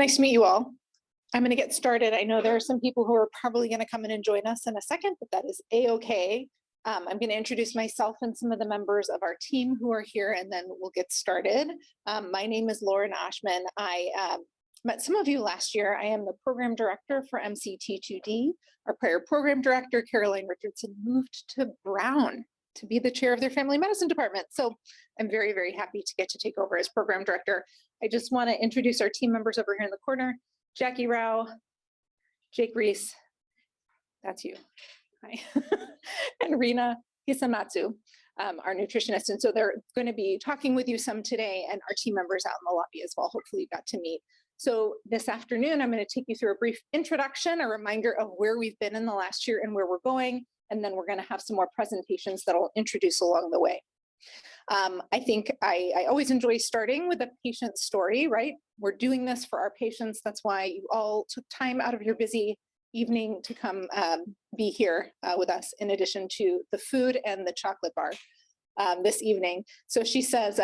Nice to meet you all. I'm going to get started. I know there are some people who are probably going to come in and join us in a second, but that is a-okay. I'm going to introduce myself and some of the members of our team who are here, and then we'll get started. My name is Lauren Oshman. I met some of you last year. I am the program director for MCT2D. Our prior program director, Caroline Richardson, moved to Brown to be the chair of their family medicine department. So I'm very, very happy to get to take over as program director. I just want to introduce our team members over here in the corner. Jackie Rao, Jake Reese, that's you, hi, and Rina Hisamatsu, our nutritionist. And so they're going to be talking with you some today, and our team members out in the lobby as well. Hopefully you got to meet. So this afternoon, I'm going to take you through a brief introduction, a reminder of where we've been in the last year and where we're going, and then we're going to have some more presentations that I'll introduce along the way. I think I always enjoy starting with a patient story, right? We're doing this for our patients. That's why you all took time out of your busy evening to come be here with us, in addition to the food and the chocolate bar this evening. So she says,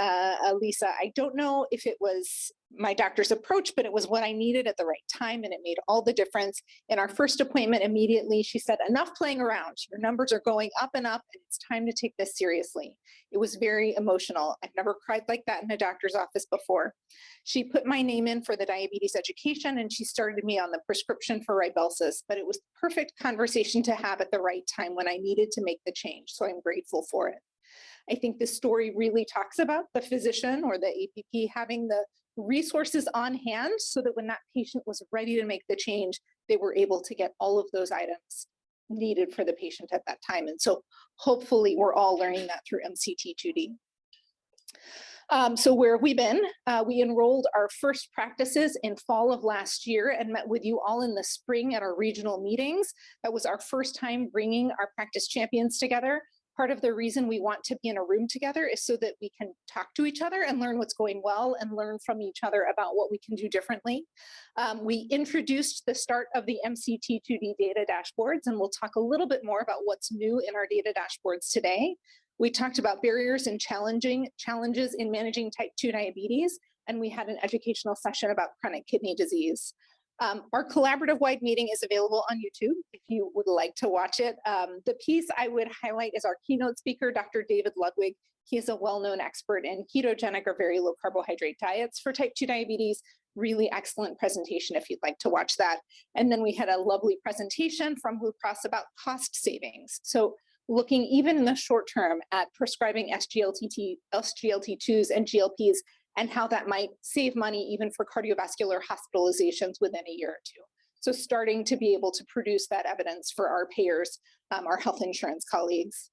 Lisa, I don't know if it was my doctor's approach, but it was what I needed at the right time, and it made all the difference. In our first appointment, immediately, she said, enough playing around. Your numbers are going up and up, and it's time to take this seriously. It was very emotional. I've never cried like that in a doctor's office before. She put my name in for the diabetes education, and she started me on the prescription for Ribelsis, but it was the perfect conversation to have at the right time when I needed to make the change, so I'm grateful for it. I think this story really talks about the physician or the APP having the resources on hand so that when that patient was ready to make the change, they were able to get all of those items needed for the patient at that time. And so hopefully we're all learning that through MCT2D. So where have we been? We enrolled our first practices in fall of last year and met with you all in the spring at our regional meetings. That was our first time bringing our practice champions together. Part of the reason we want to be in a room together is so that we can talk to each other and learn what's going well and learn from each other about what we can do differently. We introduced the start of the MCT2D data dashboards, and we'll talk a little bit more about what's new in our data dashboards today. We talked about barriers and challenges in managing type 2 diabetes, and we had an educational session about chronic kidney disease. Our collaborative wide meeting is available on YouTube if you would like to watch it. The piece I would highlight is our keynote speaker, Dr. David Ludwig. He is a well-known expert in ketogenic or very low carbohydrate diets for type 2 diabetes. Really excellent presentation if you'd like to watch that. And then we had a lovely presentation from Blue Cross about cost savings. So looking even in the short term at prescribing SGLT2s and GLPs, and how that might save money even for cardiovascular hospitalizations within a year or two. So starting to be able to produce that evidence for our payers, our health insurance colleagues.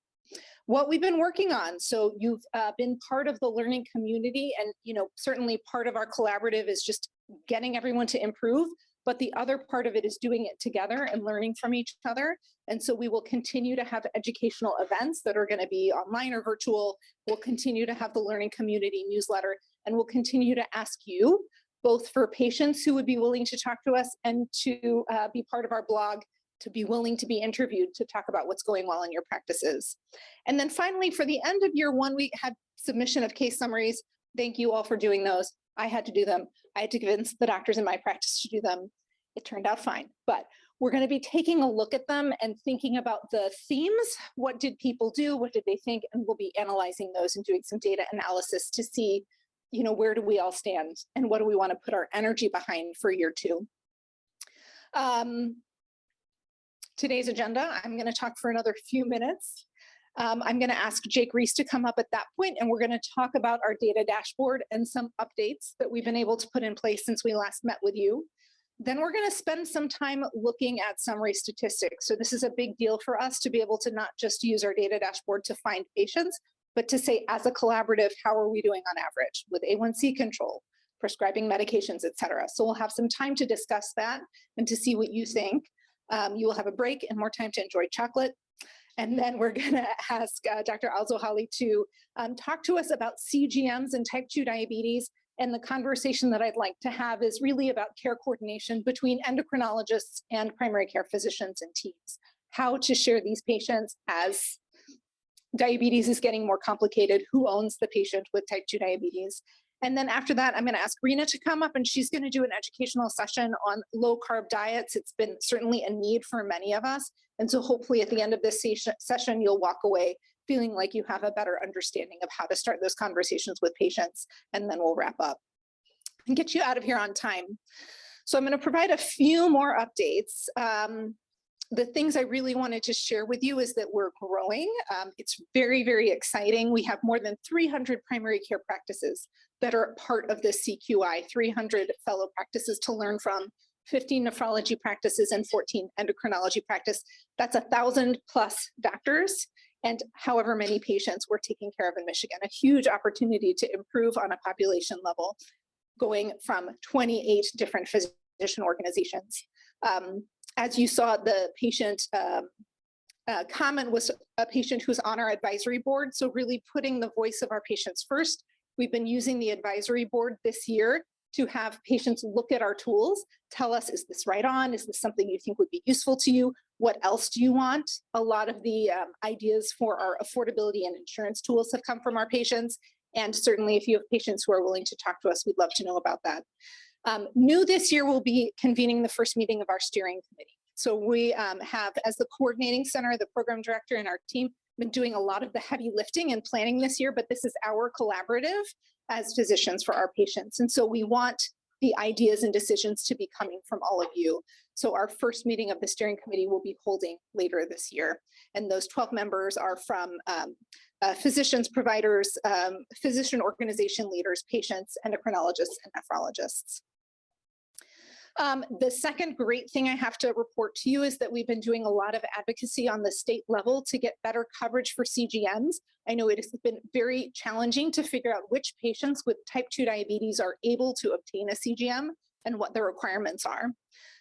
What we've been working on, so you've been part of the learning community, and certainly part of our collaborative is just getting everyone to improve, but the other part of it is doing it together and learning from each other. And so we will continue to have educational events that are going to be online or virtual. We'll continue to have the learning community newsletter, and we'll continue to ask you, both for patients who would be willing to talk to us and to be part of our blog, to be willing to be interviewed to talk about what's going well in your practices. And then finally, for the end of year one, we had submission of case summaries. Thank you all for doing those. I had to do them. I had to convince the doctors in my practice to do them. It turned out fine, but we're going to be taking a look at them and thinking about the themes. What did people do? What did they think? And we'll be analyzing those and doing some data analysis to see, where do we all stand and what do we want to put our energy behind for year two. Today's agenda, I'm going to talk for another few minutes. I'm going to ask Jake Reese to come up at that point, and we're going to talk about our data dashboard and some updates that we've been able to put in place since we last met with you. Then we're going to spend some time looking at summary statistics. So this is a big deal for us to be able to not just use our data dashboard to find patients, but to say, as a collaborative, how are we doing on average with A1C control, prescribing medications, et cetera. So we'll have some time to discuss that and to see what you think. You will have a break and more time to enjoy chocolate. And then we're going to ask Dr. Alzohaili to talk to us about CGMs and type 2 diabetes. And the conversation that I'd like to have is really about care coordination between endocrinologists and primary care physicians and teams. How to share these patients as diabetes is getting more complicated, who owns the patient with type 2 diabetes, And then after that, I'm going to ask Rina to come up, and she's going to do an educational session on low carb diets. It's been certainly a need for many of us. And so hopefully at the end of this session, you'll walk away feeling like you have a better understanding of how to start those conversations with patients. And then we'll wrap up and get you out of here on time. So I'm going to provide a few more updates. The things I really wanted to share with you is that we're growing. It's very, very exciting. We have more than 300 primary care practices that are part of this CQI, 300 fellow practices to learn from, 15 nephrology practices and 14 endocrinology practice. That's 1,000 plus doctors and however many patients we're taking care of in Michigan. A huge opportunity to improve on a population level, going from 28 different physician organizations. As you saw, the patient comment was a patient who's on our advisory board. So really putting the voice of our patients first. We've been using the advisory board this year to have patients look at our tools, tell us, is this right on? Is this something you think would be useful to you? What else do you want? A lot of the ideas for our affordability and insurance tools have come from our patients. And certainly if you have patients who are willing to talk to us, we'd love to know about that. New this year, we'll be convening the first meeting of our steering committee. So we have, as the coordinating center, the program director and our team been doing a lot of the heavy lifting and planning this year, but this is our collaborative as physicians for our patients. And so we want the ideas and decisions to be coming from all of you. So our first meeting of the steering committee will be holding later this year. And those 12 members are from physicians, providers, physician organization leaders, patients, endocrinologists, and nephrologists. The second great thing I have to report to you is that we've been doing a lot of advocacy on the state level to get better coverage for CGMs. I know it has been very challenging to figure out which patients with type 2 diabetes are able to obtain a CGM and what the requirements are.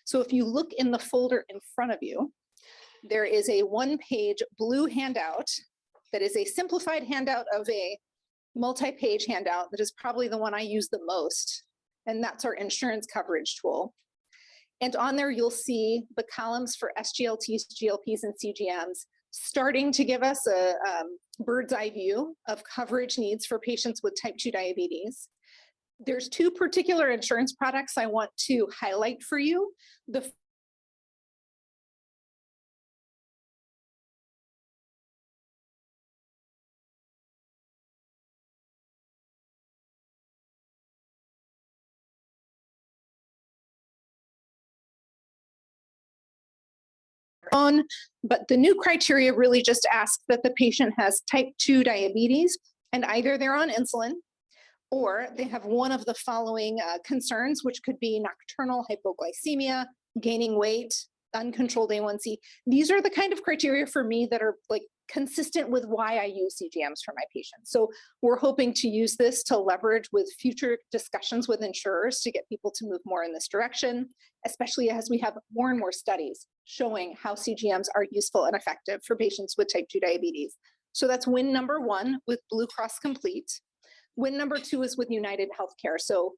So if you look in the folder in front of you, there is a one-page blue handout that is a simplified handout of a multi-page handout that is probably the one I use the most, and that's our insurance coverage tool. And on there, you'll see the columns for SGLTs, GLPs, and CGMs, starting to give us a bird's eye view of coverage needs for patients with type 2 diabetes. There's two particular insurance products I want to highlight for you. The own, but the new criteria really just ask that the patient has type 2 diabetes and either they're on insulin or they have one of the following concerns, which could be nocturnal hypoglycemia, gaining weight, uncontrolled A1C. These are the kind of criteria for me that are like consistent with why I use CGMs for my patients. So we're hoping to use this to leverage with future discussions with insurers to get people to move more in this direction, especially as we have more and more studies showing how CGMs are useful and effective for patients with type 2 diabetes. So that's win number one with Blue Cross Complete. Win number two is with United Healthcare. So,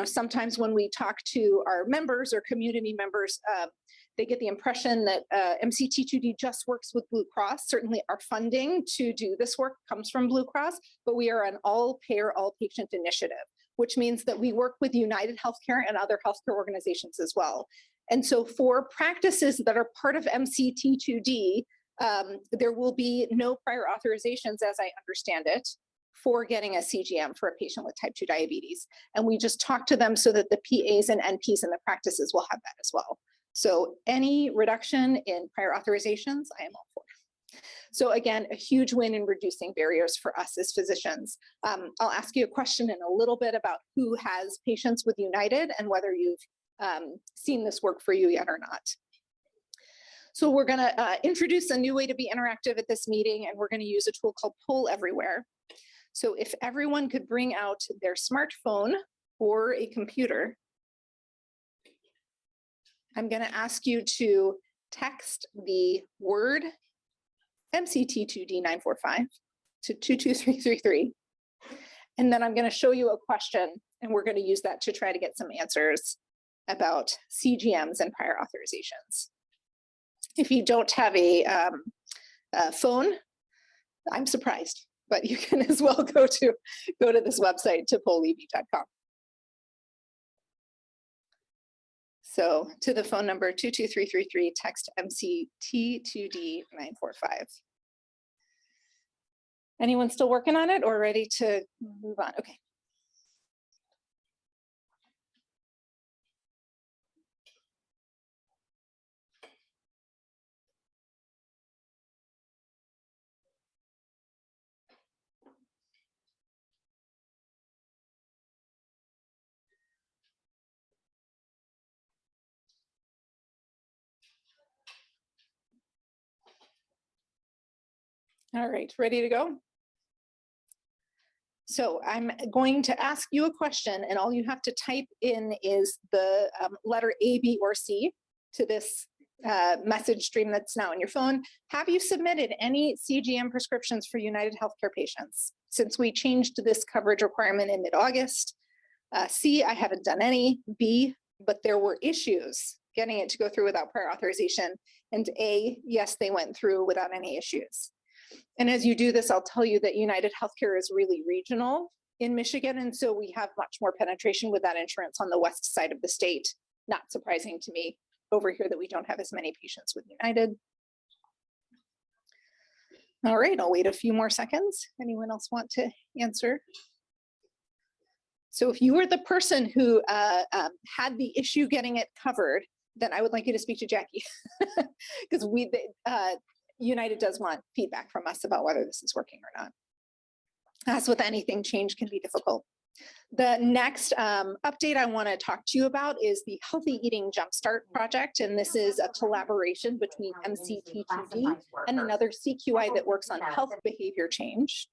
sometimes when we talk to our members or community members, they get the impression that MCT2D just works with Blue Cross. Certainly our funding to do this work comes from Blue Cross, but we are an all-payer, all-patient initiative, which means that we work with United Healthcare and other healthcare organizations as well. And so for practices that are part of MCT2D, there will be no prior authorizations, as I understand it, for getting a CGM for a patient with type 2 diabetes. And we just talk to them so that the PAs and NPs in the practices will have that as well. So any reduction in prior authorizations, I am all for. So again, a huge win in reducing barriers for us as physicians. I'll ask you a question in a little bit about who has patients with United and whether you've seen this work for you yet or not. So we're gonna introduce a new way to be interactive at this meeting, and we're gonna use a tool called Poll Everywhere. So if everyone could bring out their smartphone or a computer, I'm going to ask you to text the word MCT2D 945 to 22333. And then I'm going to show you a question, and we're going to use that to try to get some answers about CGMs and prior authorizations. If you don't have a phone, I'm surprised. but you can as well go to this website, topollevy.com. So to the phone number 22333, text MCT2D 945. Anyone still working on it or ready to move on? Okay. All right, ready to go? So I'm going to ask you a question, and all you have to type in is the letter A, B, or C to this message stream that's now on your phone. Have you submitted any CGM prescriptions for United Healthcare patients since we changed this coverage requirement in mid-August? C, I haven't done any. B, but there were issues getting it to go through without prior authorization. And A, yes, they went through without any issues. And as you do this, I'll tell you that United Healthcare is really regional in Michigan. And so we have much more penetration with that insurance on the west side of the state. Not surprising to me over here that we don't have as many patients with United. All right, I'll wait a few more seconds. Anyone else want to answer? So if you were the person who had the issue getting it covered, then I would like you to speak to Jackie because United does want feedback from us about whether this is working or not. As with anything, change can be difficult. The next update I want to talk to you about is the Healthy Eating Jumpstart project, and this is a collaboration between MCT2D and another CQI that works on health behavior change.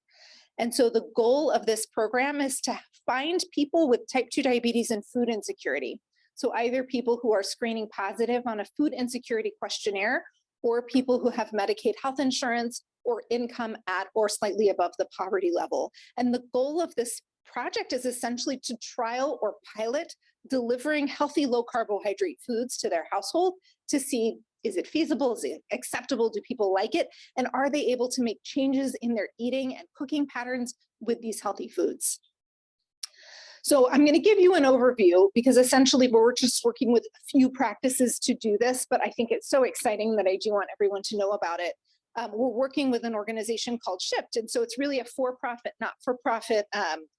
And so the goal of this program is to find people with type 2 diabetes and food insecurity. So either people who are screening positive on a food insecurity questionnaire, or people who have Medicaid health insurance or income at or slightly above the poverty level. And the goal of this project is essentially to trial or pilot delivering healthy low carbohydrate foods to their household to see, is it feasible, is it acceptable, do people like it, and are they able to make changes in their eating and cooking patterns with these healthy foods. So I'm going to give you an overview because essentially we're just working with a few practices to do this, but I think it's so exciting that I do want everyone to know about it. We're working with an organization called Shipped, and so it's really a for-profit, not-for-profit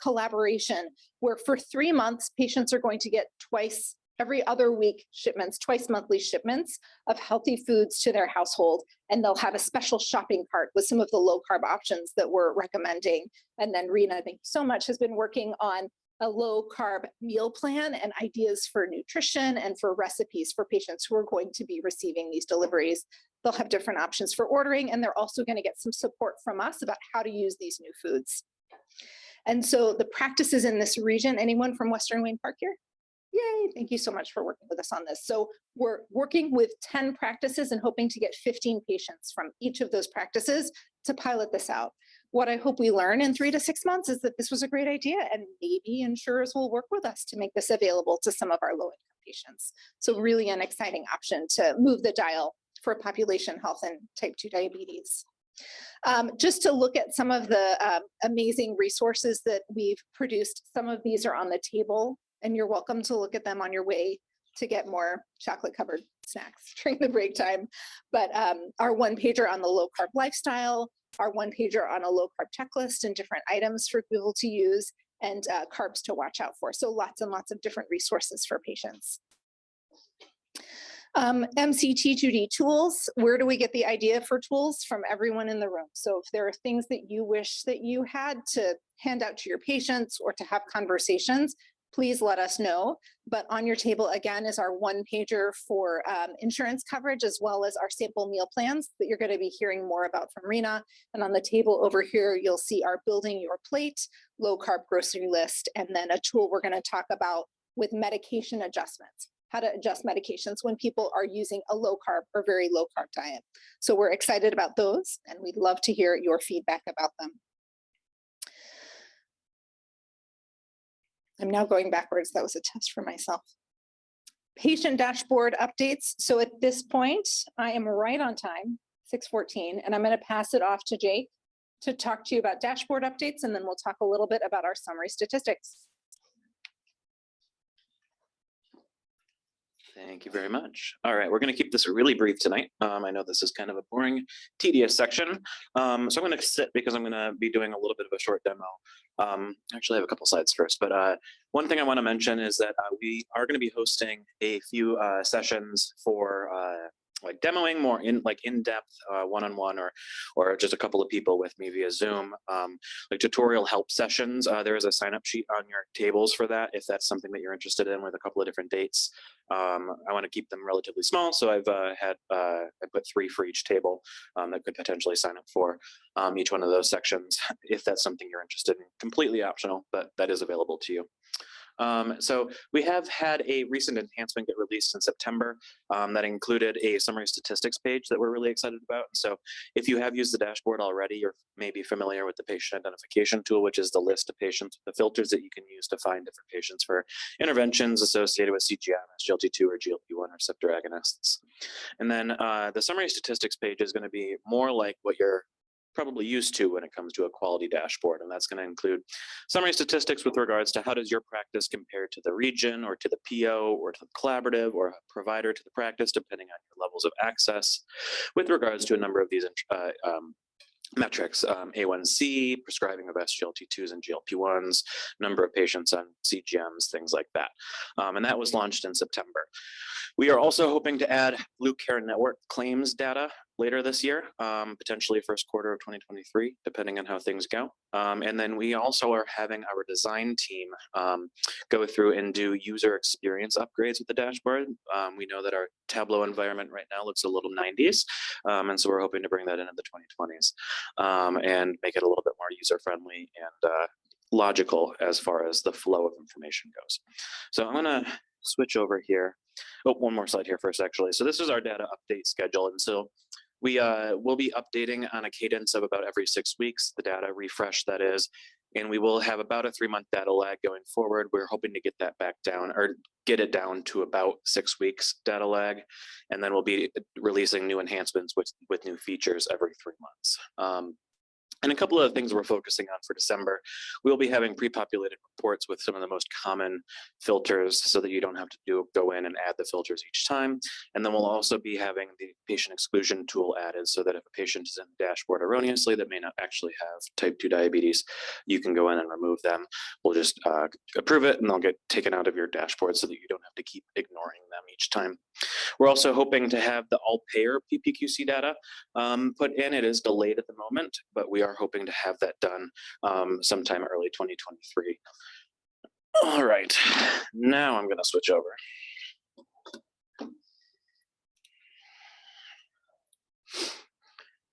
collaboration where for 3 months, patients are going to get twice every other week shipments, twice monthly shipments of healthy foods to their household, and they'll have a special shopping cart with some of the low-carb options that we're recommending. And then Rina, thank you so much, has been working on a low carb meal plan and ideas for nutrition and for recipes for patients who are going to be receiving these deliveries. They'll have different options for ordering, and they're also going to get some support from us about how to use these new foods. And so the practices in this region, anyone from Western Wayne Park here? Yay, thank you so much for working with us on this. So we're working with 10 practices and hoping to get 15 patients from each of those practices to pilot this out. What I hope we learn in 3 to 6 months is that this was a great idea, and maybe insurers will work with us to make this available to some of our low-income patients. So really an exciting option to move the dial for population health and type 2 diabetes. Just to look at some of the amazing resources that we've produced, some of these are on the table, and you're welcome to look at them on your way to get more chocolate-covered snacks during the break time. But our one-pager on the low-carb lifestyle, our one-pager on a low-carb checklist and different items for people to use, and carbs to watch out for. So lots and lots of different resources for patients. MCT2D tools, where do we get the idea for tools? From everyone in the room. So if there are things that you wish that you had to hand out to your patients or to have conversations, please let us know. But on your table, again, is our one-pager for insurance coverage, as well as our sample meal plans that you're going to be hearing more about from Rina. And on the table over here, you'll see our Building Your Plate, low-carb grocery list, and then a tool we're going to talk about with medication adjustments, how to adjust medications when people are using a low-carb or very low-carb diet. So we're excited about those, and we'd love to hear your feedback about them. I'm now going backwards. That was a test for myself. Patient dashboard updates. So at this point, I am right on time, 6:14, and I'm going to pass it off to Jake to talk to you about dashboard updates, and then we'll talk a little bit about our summary statistics. Thank you very much. All right, we're going to keep this really brief tonight. I know this is kind of a boring, tedious section. So I'm going to sit because I'm going to be doing a little bit of a short demo. Actually, I have a couple slides first, but one thing I want to mention is that we are going to be hosting a few sessions for like demoing more in-depth one-on-one or just a couple of people with me via Zoom, like tutorial help sessions. There is a sign-up sheet on your tables for that if that's something that you're interested in, with a couple of different dates. I want to keep them relatively small, so I've I put 3 for each table that could potentially sign up for each one of those sections if that's something you're interested in. Completely optional, but that is available to you. So we have had a recent enhancement get released in September that included a summary statistics page that we're really excited about. So if you have used the dashboard already, you're maybe familiar with the patient identification tool, which is the list of patients, the filters that you can use to find different patients for interventions associated with CGMs, SGLT2 or GLP-1 receptor agonists. And then the summary statistics page is going to be more like what you're probably used to when it comes to a quality dashboard. And that's going to include summary statistics with regards to how does your practice compare to the region or to the PO or to the collaborative or a provider to the practice, depending on your levels of access, with regards to a number of these metrics, A1C, prescribing of SGLT2s and GLP-1s, number of patients on CGMs, things like that. And that was launched in September. We are also hoping to add Blue Care Network claims data later this year, potentially first quarter of 2023, depending on how things go. And then we also are having our design team go through and do user experience upgrades with the dashboard. We know that our Tableau environment right now looks a little 90s, and so we're hoping to bring that into the 2020s and make it a little bit more user-friendly and logical as far as the flow of information goes. So I'm going to switch over here. Oh, one more slide here first, actually. So this is our data update schedule. And so we will be updating on a cadence of about every 6 weeks, the data refresh that is, and we will have about a 3-month data lag going forward. We're hoping to get that back down or get it down to about 6 weeks data lag. And then we'll be releasing new enhancements with new features every 3 months. And a couple of things we're focusing on for December, we'll be having pre-populated reports with some of the most common filters so that you don't have to go in and add the filters each time. And then we'll also be having the patient exclusion tool added so that if a patient is in the dashboard erroneously that may not actually have type 2 diabetes, you can go in and remove them. We'll just approve it and they'll get taken out of your dashboard so that you don't have to keep ignoring them each time. We're also hoping to have the all-payer PPQC data put in. It is delayed at the moment, but we are hoping to have that done sometime early 2023. All right, now I'm going to switch over.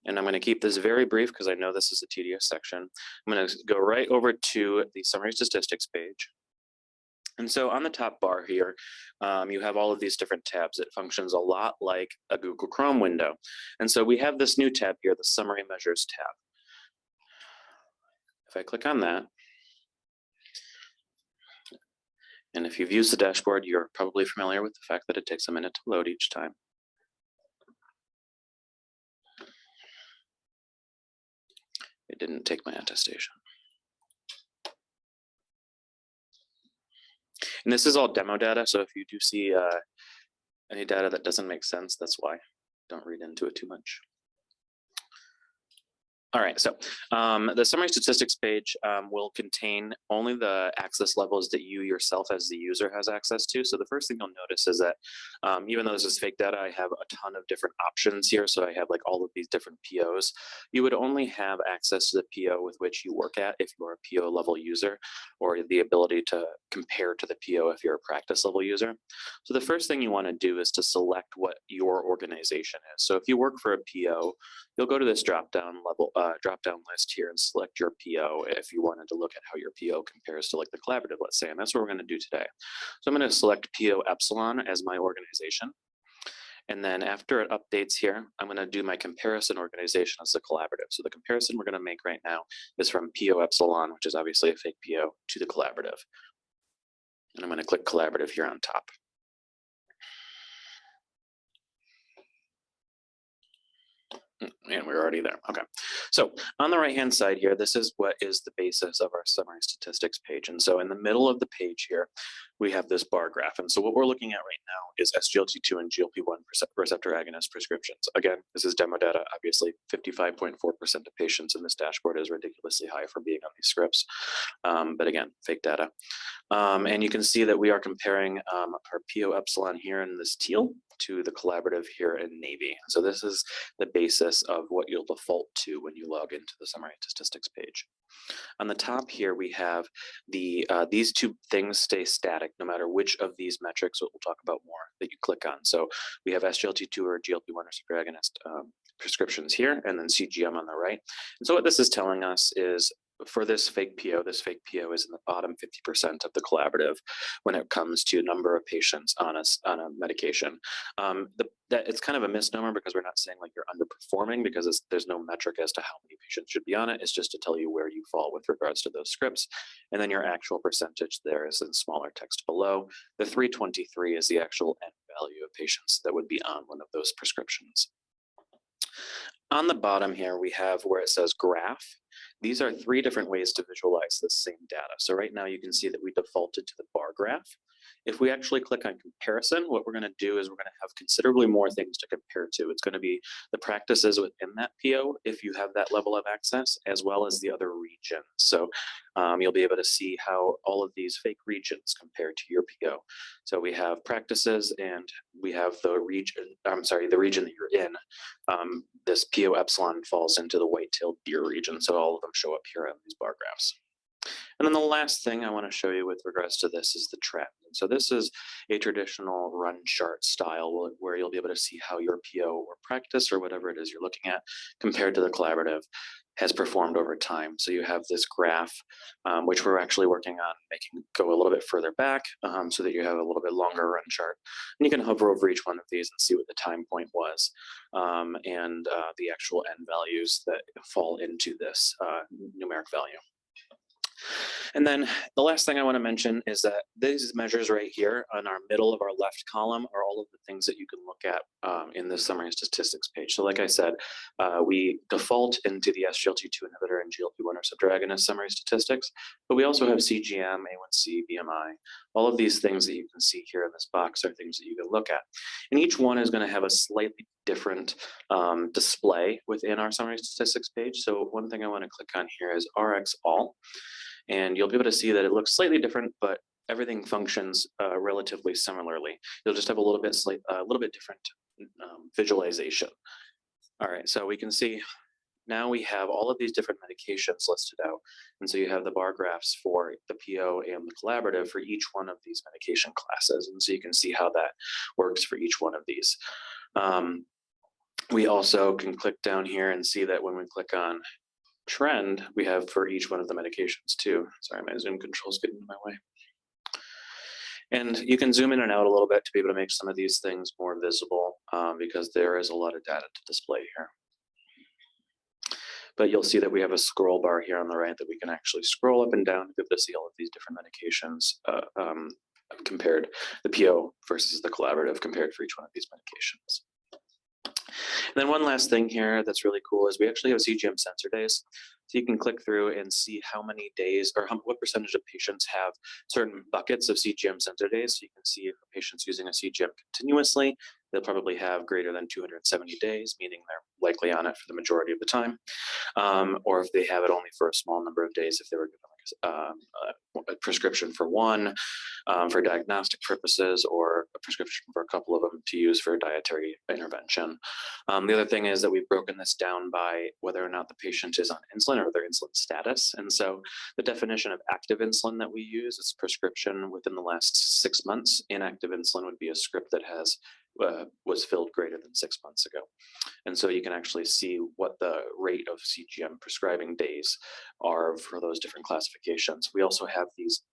And I'm going to keep this very brief because I know this is a tedious section. I'm going to go right over to the summary statistics page. And so on the top bar here, you have all of these different tabs. It functions a lot like a Google Chrome window. And so we have this new tab here, the Summary Measures tab. If I click on that, and if you've used the dashboard, you're probably familiar with the fact that it takes a minute to load each time. It didn't take my attestation. And this is all demo data, so if you do see any data that doesn't make sense, that's why. Don't read into it too much. All right, so the summary statistics page will contain only the access levels that you yourself as the user has access to. So the first thing you'll notice is that even though this is fake data, I have a ton of different options here. So I have like all of these different POs. You would only have access to the PO with which you work at if you're a PO level user, or the ability to compare to the PO if you're a practice level user. So the first thing you want to do is to select what your organization is. So if you work for a PO, you'll go to this drop-down list here and select your PO if you wanted to look at how your PO compares to like the collaborative, let's say, and that's what we're going to do today. So I'm going to select PO Epsilon as my organization. And then after it updates here, I'm going to do my comparison organization as the collaborative. So the comparison we're going to make right now is from PO Epsilon, which is obviously a fake PO, to the collaborative. And I'm going to click collaborative here on top. And we're already there. Okay. So on the right-hand side here, this is what is the basis of our summary statistics page. And so in the middle of the page here, we have this bar graph. And so what we're looking at right now is SGLT2 and GLP-1 receptor agonist prescriptions. Again, this is demo data. Obviously, 55.4% of patients in this dashboard is ridiculously high for being on these scripts. But again, fake data. And you can see that we are comparing our PO epsilon here in this teal to the collaborative here in navy. So this is the basis of what you'll default to when you log into the summary statistics page. On the top here, we have these two things stay static no matter which of these metrics, what we'll talk about more, that you click on. So we have SGLT2 or GLP-1 receptor agonist prescriptions here, and then CGM on the right. And so what this is telling us is for this fake PO is in the bottom 50% of the collaborative when it comes to number of patients on a medication. That it's kind of a misnomer because we're not saying like you're underperforming because there's no metric as to how many patients should be on it. It's just to tell you where you fall with regards to those scripts. And then your actual percentage there is in smaller text below. The 323 is the actual end value of patients that would be on one of those prescriptions. On the bottom here, we have where it says graph. These are three different ways to visualize the same data. So right now you can see that we defaulted to the bar graph. If we actually click on comparison, what we're going to do is we're going to have considerably more things to compare to. It's going to be the practices within that PO, if you have that level of access, as well as the other regions. So you'll be able to see how all of these fake regions compare to your PO. So we have practices and we have the region, the region that you're in. This PO epsilon falls into the white-tailed deer region. So all of them show up here on these bar graphs. And then the last thing I want to show you with regards to this is the trend. And so this is a traditional run chart style where you'll be able to see how your PO or practice or whatever it is you're looking at compared to the collaborative has performed over time. So you have this graph, which we're actually working on making go a little bit further back so that you have a little bit longer run chart. And you can hover over each one of these and see what the time point was and the actual end values that fall into this numeric value. And then the last thing I want to mention is that these measures right here on our middle of our left column are all of the things that you can look at in this summary statistics page. So like I said, we default into the SGLT2 inhibitor and GLP-1 receptor agonist summary statistics, but we also have CGM, A1C, BMI. All of these things that you can see here in this box are things that you can look at. And each one is going to have a slightly different display within our summary statistics page. So one thing I want to click on here is RX all. And you'll be able to see that it looks slightly different, but everything functions relatively similarly. You'll just have a little bit different visualization. All right, so we can see now we have all of these different medications listed out. And so you have the bar graphs for the PO and the collaborative for each one of these medication classes. And so you can see how that works for each one of these. We also can click down here and see that when we click on trend, we have for each one of the medications too. Sorry, my Zoom control's getting in my way. And you can zoom in and out a little bit to be able to make some of these things more visible because there is a lot of data to display here. But you'll see that we have a scroll bar here on the right that we can actually scroll up and down to be able to see all of these different medications compared, the PO versus the collaborative compared for each one of these medications. And then one last thing here that's really cool is we actually have CGM sensor days. So you can click through and see how many days or what percentage of patients have certain buckets of CGM sensor days. So you can see if a patient's using a CGM continuously, they'll probably have greater than 270 days, meaning they're likely on it for the majority of the time. Or if they have it only for a small number of days, if they were given a prescription for one for diagnostic purposes or a prescription for a couple of them to use for dietary intervention. The other thing is that we've broken this down by whether or not the patient is on insulin or their insulin status. And so the definition of active insulin that we use is prescription within the last 6 months. Inactive insulin would be a script that has was filled greater than 6 months ago. And so you can actually see what the rate of CGM prescribing days are for those different classifications. We also have these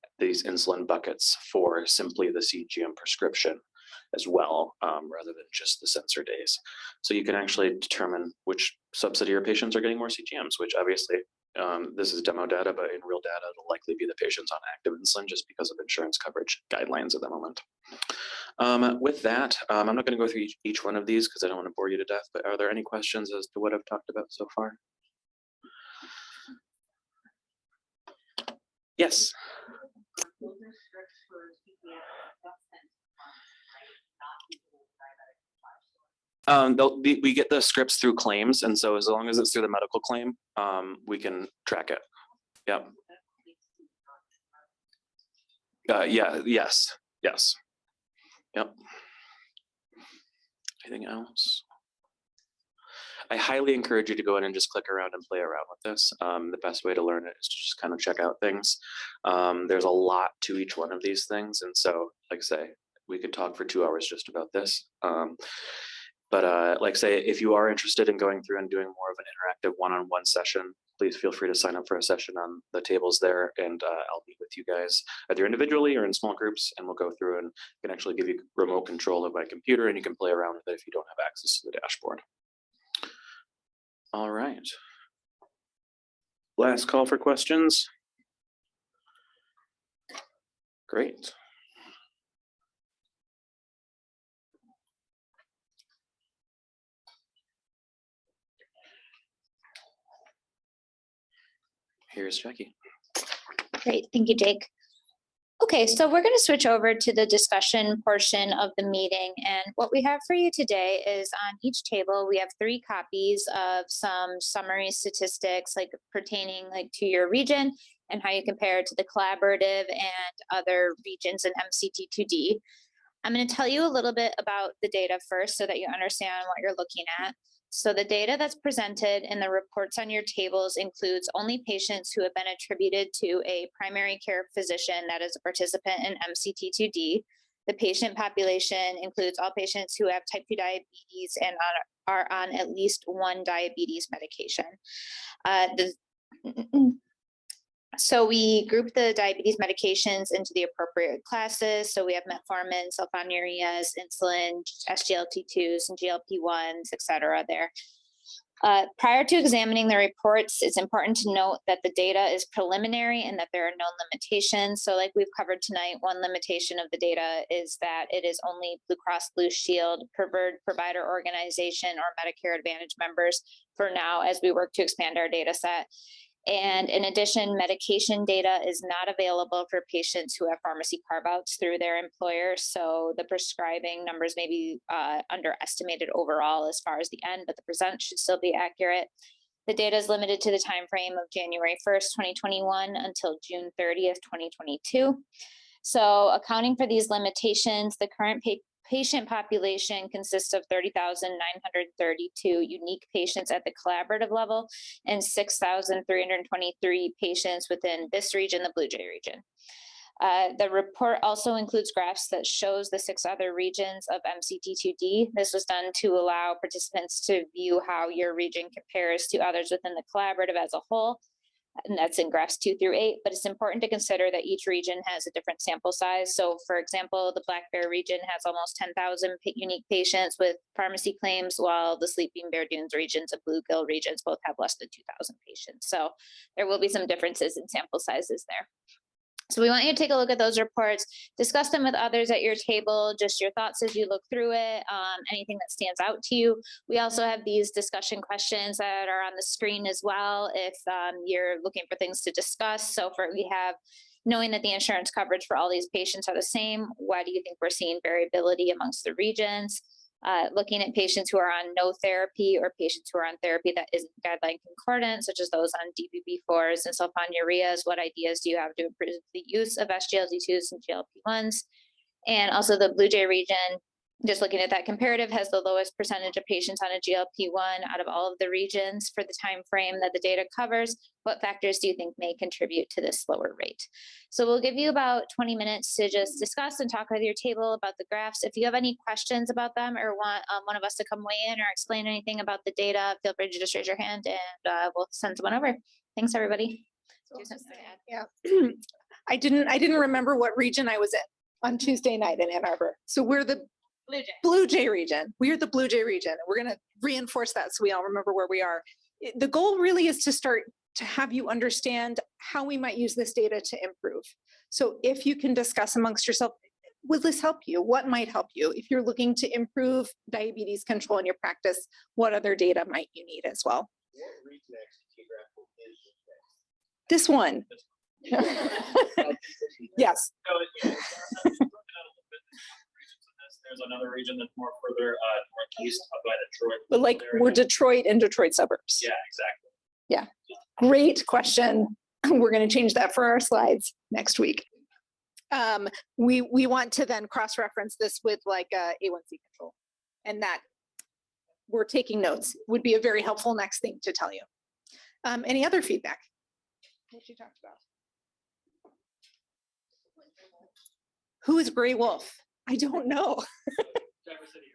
insulin buckets for simply the CGM prescription as well, rather than just the sensor days. So you can actually determine which subset of your patients are getting more CGMs, which obviously this is demo data, but in real data, it'll likely be the patients on active insulin just because of insurance coverage guidelines at the moment. With that, I'm not going to go through each one of these because I don't want to bore you to death, but are there any questions as to what I've talked about so far? Yes. We get the scripts through claims, and so as long as it's through the medical claim, we can track it. Yep. Yeah. Yes. Yes. Yep. Anything else? I highly encourage you to go in and just click around and play around with this. The best way to learn it is to just kind of check out things. There's a lot to each one of these things, and so, like I say, we could talk for 2 hours just about this. But like say, if you are interested in going through and doing more of an interactive one-on-one session, please feel free to sign up for a session on the tables there, and I'll meet with you guys either individually or in small groups, and we'll go through and can actually give you remote control of my computer, and you can play around with it if you don't have access to the dashboard. All right. Last call for questions. Great. Here's Jackie. Great, thank you, Jake. Okay, so we're going to switch over to the discussion portion of the meeting. And what we have for you today is on each table, we have 3 copies of some summary statistics pertaining to your region and how you compare to the collaborative and other regions in MCT2D. I'm going to tell you a little bit about the data first so that you understand what you're looking at. So the data that's presented in the reports on your tables includes only patients who have been attributed to a primary care physician that is a participant in MCT2D. The patient population includes all patients who have type 2 diabetes and are on at least 1 diabetes medication. So we group the diabetes medications into the appropriate classes. So we have metformin, sulfonylureas, insulin, SGLT2s, and GLP-1s, et cetera there. Prior to examining the reports, it's important to note that the data is preliminary and that there are no limitations. So like we've covered tonight, one limitation of the data is that it is only Blue Cross Blue Shield, preferred provider organization, or Medicare Advantage members for now as we work to expand our data set. And in addition, medication data is not available for patients who have pharmacy carve-outs through their employer. So the prescribing numbers may be underestimated overall as far as the end, but the percent should still be accurate. The data is limited to the time frame of January 1st, 2021 until June 30th, 2022. So accounting for these limitations, the current patient population consists of 30,932 unique patients at the collaborative level and 6,323 patients within this region, the Blue Jay region. The report also includes graphs that shows the 6 other regions of MCT2D. This was done to allow participants to view how your region compares to others within the collaborative as a whole. And that's in graphs 2 through 8, but it's important to consider that each region has a different sample size. So for example, the Black Bear region has almost 10,000 unique patients with pharmacy claims, while the Sleeping Bear Dunes regions and Bluegill regions both have less than 2,000 patients. So there will be some differences in sample sizes there. So we want you to take a look at those reports, discuss them with others at your table, just your thoughts as you look through it, anything that stands out to you. We also have these discussion questions that are on the screen as well if you're looking for things to discuss. So we have, knowing that the insurance coverage for all these patients are the same, why do you think we're seeing variability amongst the regions? Looking at patients who are on no therapy or patients who are on therapy that isn't guideline concordant, such as those on DPP-4s and sulfonylureas, what ideas do you have to improve the use of SGLT2s and GLP-1s? And also the Blue Jay region, just looking at that comparative, has the lowest percentage of patients on a GLP-1 out of all of the regions for the time frame that the data covers. What factors do you think may contribute to this lower rate? So we'll give you about 20 minutes to just discuss and talk with your table about the graphs. If you have any questions about them or want one of us to come weigh in or explain anything about the data, feel free to just raise your hand and we'll send someone over. Thanks, everybody. Yeah, I didn't remember what region I was in on Tuesday night in Ann Arbor. So we're the Blue Jay region. We are the Blue Jay region. And we're going to reinforce that so we all remember where we are. The goal really is to start to have you understand how we might use this data to improve. So if you can discuss amongst yourself, will this help you? What might help you? If you're looking to improve diabetes control in your practice, what other data might you need as well? What region actually geographical is this one? Yes. There's another region that's more further northeast up by Detroit. But like we're Detroit and Detroit suburbs. Yeah, exactly. Yeah. Great question. We're going to change that for our slides next week. We want to then cross-reference this with like A1C control, and that we're taking notes would be a very helpful next thing to tell you. Any other feedback? What you talked about? Who is Gray Wolf? I don't know. Traverse City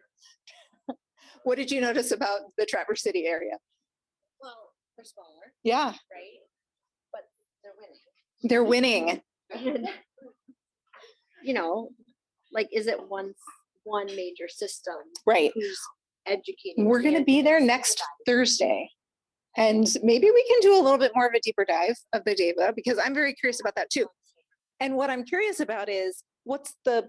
What did you notice about the Traverse City area? Well, they're smaller, Yeah, right? But they're winning. they're winning. And, you know, like, is it one major system Right. who's educating? We're going to be there next Thursday. And maybe we can do a little bit more of a deeper dive of the data, because I'm very curious about that too. And what I'm curious about is what's a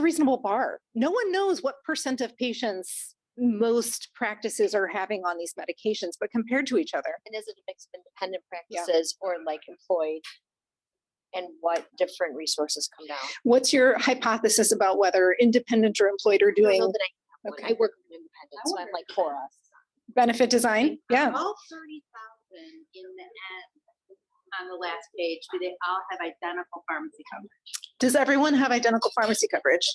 reasonable bar? No one knows what % of patients most practices are having on these medications, but compared to each other. And is it a mix of independent Yeah. practices or like employed? And what different resources come down? What's your hypothesis about whether independent or employed are I don't doing know that I have one. okay. I work with independent, so I'm like for us. benefit design? Yeah. All 30,000 in the end on the last page, do they all have identical pharmacy coverage? Does everyone have identical pharmacy coverage?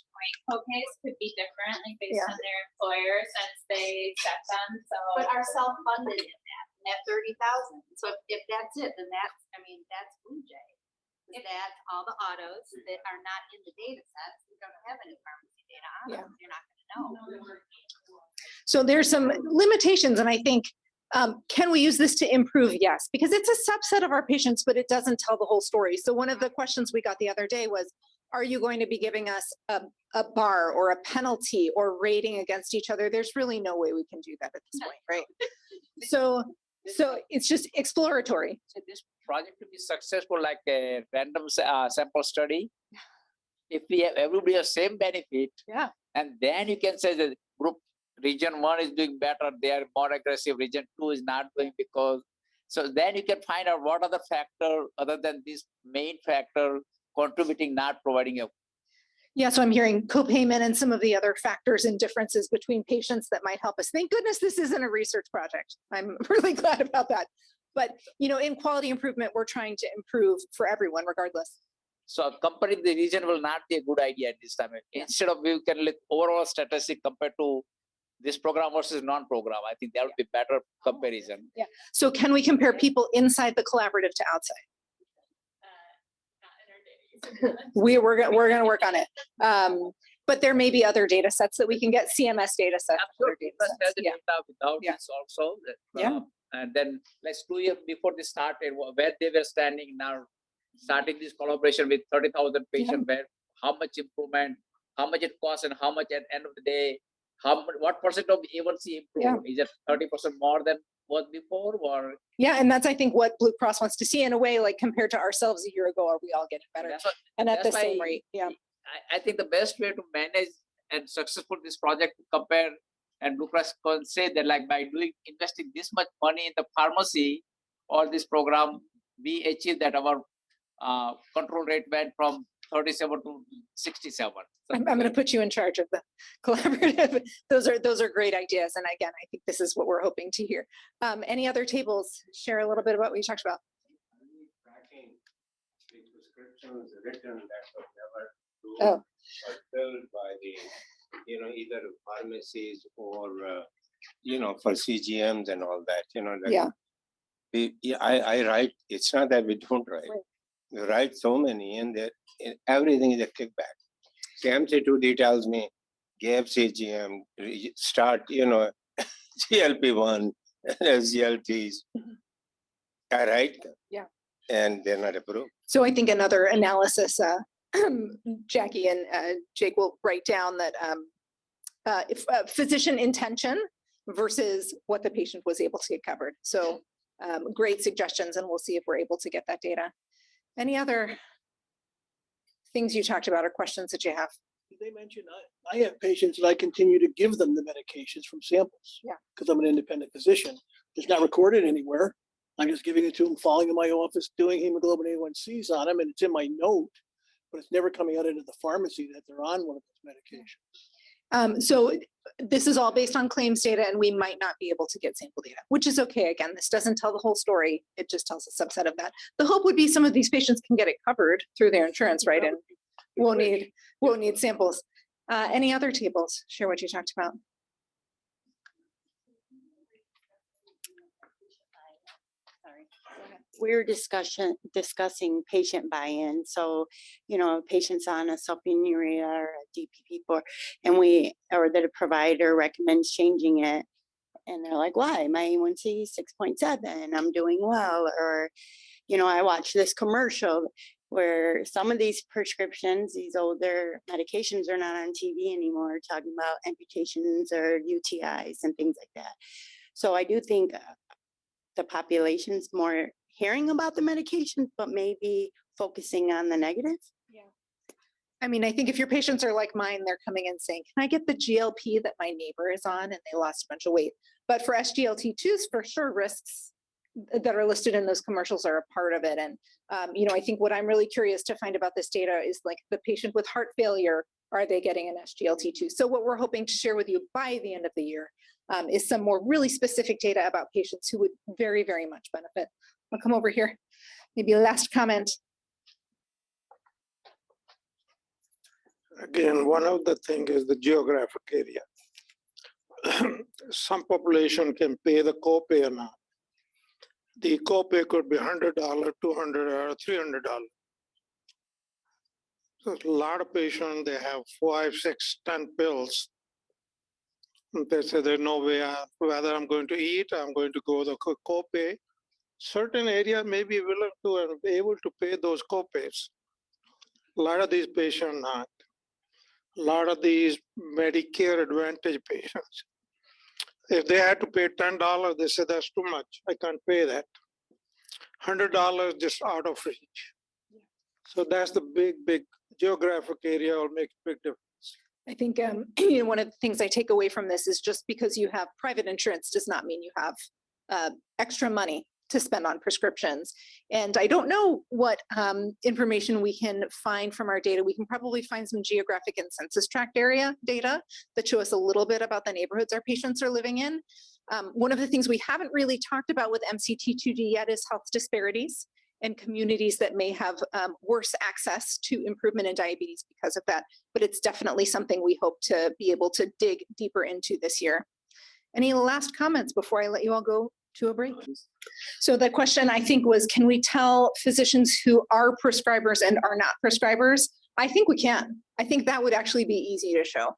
Co-pays could be different, like based Yeah. on their employer since they set them, so. But are self-funded in that 30,000. So if that's it, then that's Blue Jay. If that's all the autos that are not in the data sets, we don't have any pharmacy data on them, you're not gonna know. So there's some limitations, and I think, can we use this to improve? Yes, because it's a subset of our patients, but it doesn't tell the whole story. So one of the questions we got the other day was, are you going to be giving us a bar or a penalty or rating against each other? There's really no way we can do that at this point, right? So it's just exploratory. So this project to be successful, like a random sample study, if we have everybody has same benefit, Yeah. and then you can say that group region 1 is doing better, they are more aggressive, region 2 is not doing because, so then you can find out what are the factor other than this main factor contributing, not providing a. Yeah, so I'm hearing copayment and some of the other factors and differences between patients that might help us. Thank goodness this isn't a research project. I'm really glad about that. But, you know, in quality improvement, we're trying to improve for everyone regardless. So comparing the region will not be a good idea at this time. Instead of we can look overall statistic compared to this program versus non-program. I think that would be better comparison. Yeah. So can we compare people inside the collaborative to outside? We're going to work on it. But there may be other data sets that we can get, CMS data sets. other data sets. Yeah. Without Yeah. this also. Yeah. And then let's 2 years before this started, where they were standing now, starting this collaboration with 30,000 patients, where how much improvement, how much it costs, and how much at the end of the day, what percent of A1C improved? Is it 30% more than was before, or? Yeah, and that's, I think, what Blue Cross wants to see in a way, like compared to ourselves a year ago, are we all getting better? And at the that's same why rate, yeah. I think the best way to manage and successful this project to compare, and Blue Cross can say that like by investing this much money in the pharmacy or this program, we achieved that our control rate went from 37 to 67. I'm going to put you in charge of the collaborative. Those are great ideas. And again, I think this is what we're hoping to hear. Any other tables? Share a little bit about what you talked about. Tracking the prescriptions written that were never Oh. or filled by the, either pharmacies or, for CGMs and all that, like I write, it's not that we don't write. Right. We write so many and everything is a kickback. So MCT2D tells me, give CGM, start, GLP-1, SGLTs. I write them. Yeah. And they're not approved. So I think another analysis, Jackie and Jake will write down that if physician intention versus what the patient was able to get covered. So great suggestions, and we'll see if we're able to get that data. Any other things you talked about or questions that you have? They mentioned I have patients that I continue to give them the medications from samples. Yeah. Because I'm an independent physician. It's not recorded anywhere. I'm just giving it to them, falling in my office, doing hemoglobin A1Cs on them, and it's in my note, but it's never coming out into the pharmacy that they're on one of those medications. So this is all based on claims data, and we might not be able to get sample data, which is okay. Again, this doesn't tell the whole story. It just tells a subset of that. The hope would be some of these patients can get it covered through their insurance, right? And won't need samples. Any other tables? Share what you talked about. We're discussing patient buy-in. So, you know, patients on a sulfonylurea or a DPP4, and or the provider recommends changing it, and they're like, "Why? My A1C is 6.7. I'm doing well." Or, you know, I watched this commercial where some of these prescriptions, these older medications, are not on TV anymore, talking about amputations or UTIs and things like that. So I do think the population's more hearing about the medications, but maybe focusing on the negative. Yeah. I mean, I think if your patients are like mine, they're coming in saying, "Can I get the GLP that my neighbor is on?" And they lost a bunch of weight. But for SGLT2s, for sure, risks that are listed in those commercials are a part of it. And, you know, I think what I'm really curious to find about this data is like the patient with heart failure, are they getting an SGLT2? So what we're hoping to share with you by the end of the year is some more really specific data about patients who would very, very much benefit. I'll come over here. Maybe last comment. Again, one of the things is the geographic area. Some population can pay the copay or not. The copay could be $100, $200, or $300. So a lot of patients, they have 5, 6, 10 pills. And they say there's no way, whether I'm going to eat, I'm going to go the copay. Certain area may be willing to and be able to pay those copays. A lot of these patients not. A lot of these Medicare Advantage patients, if they had to pay $10, they say that's too much. I can't pay that. $100 just out of reach. So that's the big geographic area will make a big difference. I think you know, one of the things I take away from this is just because you have private insurance does not mean you have extra money to spend on prescriptions. And I don't know what information we can find from our data. We can probably find some geographic and census tract area data that show us a little bit about the neighborhoods our patients are living in. One of the things we haven't really talked about with MCT2D yet is health disparities and communities that may have worse access to improvement in diabetes because of that. But it's definitely something we hope to be able to dig deeper into this year. Any last comments before I let you all go to a break? So the question I think was, can we tell physicians who are prescribers and are not prescribers? I think we can. I think that would actually be easy to show.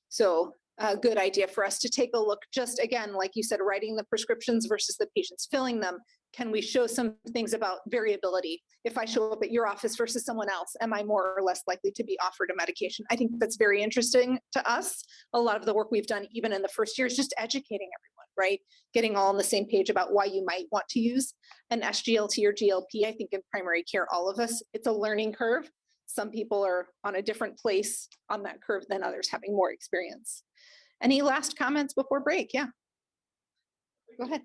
So a good idea for us to take a look, just again, like you said, writing the prescriptions versus the patients filling them. Can we show some things about variability? If I show up at your office versus someone else, am I more or less likely to be offered a medication? I think that's very interesting to us. A lot of the work we've done, even in the first year, is just educating everyone, right? Getting all on the same page about why you might want to use an SGLT or GLP. I think in primary care, all of us, it's a learning curve. Some people are on a different place on that curve than others, having more experience. Any last comments before break? Yeah. Go ahead.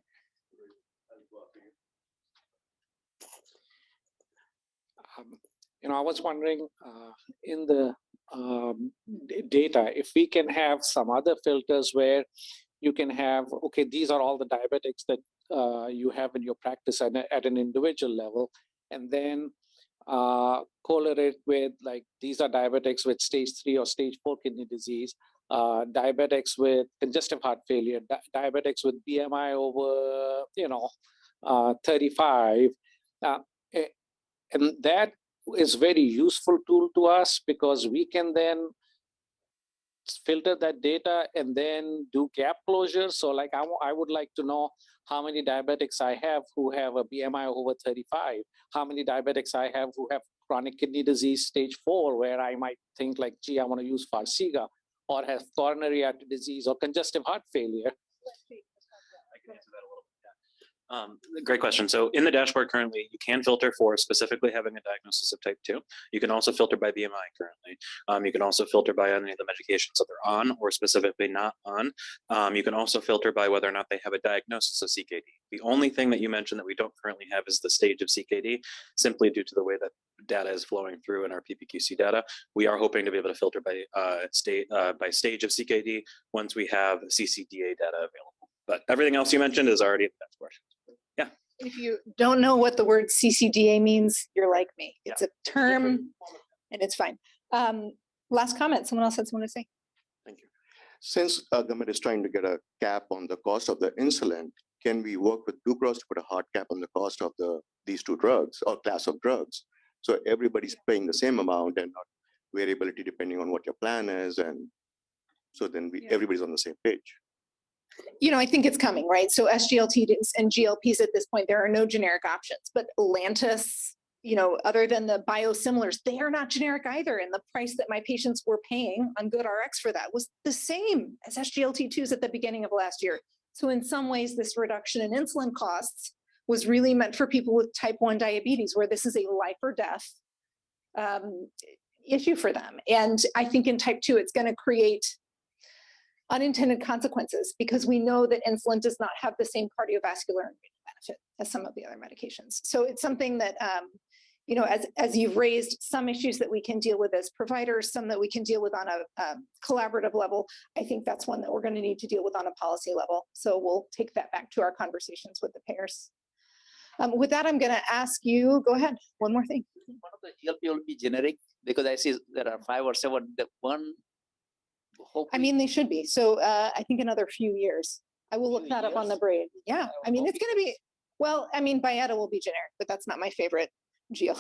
You know, I was wondering in the data, if we can have some other filters where you can have, okay, these are all the diabetics that you have in your practice at an individual level, and then correlate with, like, these are diabetics with stage 3 or stage 4 kidney disease, diabetics with congestive heart failure, diabetics with BMI over, 35. And that is very useful tool to us, because we can then filter that data and then do gap closure. So like I would like to know how many diabetics I have who have a BMI over 35, how many diabetics I have who have chronic kidney disease stage 4, where I might think like, gee, I want to use Farxiga, or have coronary artery disease or congestive heart failure. I can answer that a little bit. Great question. So in the dashboard currently, you can filter for specifically having a diagnosis of type 2. You can also filter by BMI currently. You can also filter by any of the medications that they're on or specifically not on. You can also filter by whether or not they have a diagnosis of CKD. The only thing that you mentioned that we don't currently have is the stage of CKD, simply due to the way that data is flowing through in our PPQC data. We are hoping to be able to filter by stage of CKD once we have CCDA data available. But everything else you mentioned is already in the dashboard. Yeah. If you don't know what the word CCDA means, you're like me. It's a term and it's fine. Last comment, someone else had something to say. Thank you. Since government is trying to get a cap on the cost of the insulin, can we work with Blue Cross to put a hard cap on the cost of these two drugs or class of drugs? So everybody's paying the same amount and not variability depending on what your plan is. And so then everybody's on the same page. You know, I think it's coming, right? So SGLTs and GLPs at this point, there are no generic options, but Lantus, you know, other than the biosimilars, they are not generic either. And the price that my patients were paying on GoodRx for that was the same as SGLT2s at the beginning of last year. So in some ways, this reduction in insulin costs was really meant for people with type 1 diabetes, where this is a life or death issue for them. And I think in type 2, it's going to create unintended consequences because we know that insulin does not have the same cardiovascular benefit as some of the other medications. So it's something that, you know, as you've raised some issues that we can deal with as providers, some that we can deal with on a collaborative level, I think that's one that we're going to need to deal with on a policy level. So we'll take that back to our conversations with the payers. With that, I'm going to ask you, go ahead, one more thing. One of the GLP will be generic because I see there are 5 or 7, the one. I mean, they should be. So I think another few years. I will look that up on the braid. Yeah, I mean, it's going to be, well, I mean, Byetta will be generic, but that's not my favorite GL.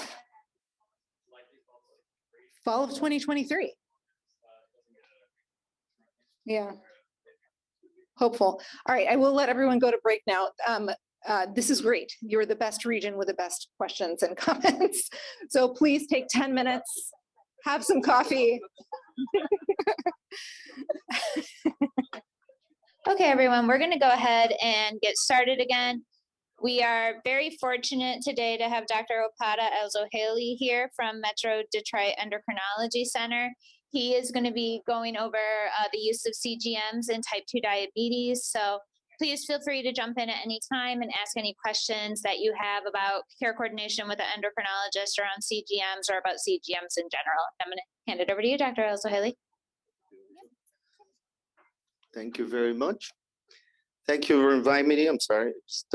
Fall of 2023. Yeah. Hopeful. All right, I will let everyone go to break now. This is great. You're the best region with the best questions and comments. So please take 10 minutes, have some coffee. Okay, everyone, we're going to go ahead and get started again. We are very fortunate today to have Dr. Opada Alzohaili here from Metro Detroit Endocrinology Center. He is going to be going over the use of CGMs in type 2 diabetes. So please feel free to jump in at any time and ask any questions that you have about care coordination with an endocrinologist around CGMs or about CGMs in general. I'm going to hand it over to you, Dr. Alzohaili. Thank you very much. Thank you for inviting me. I'm sorry. Just,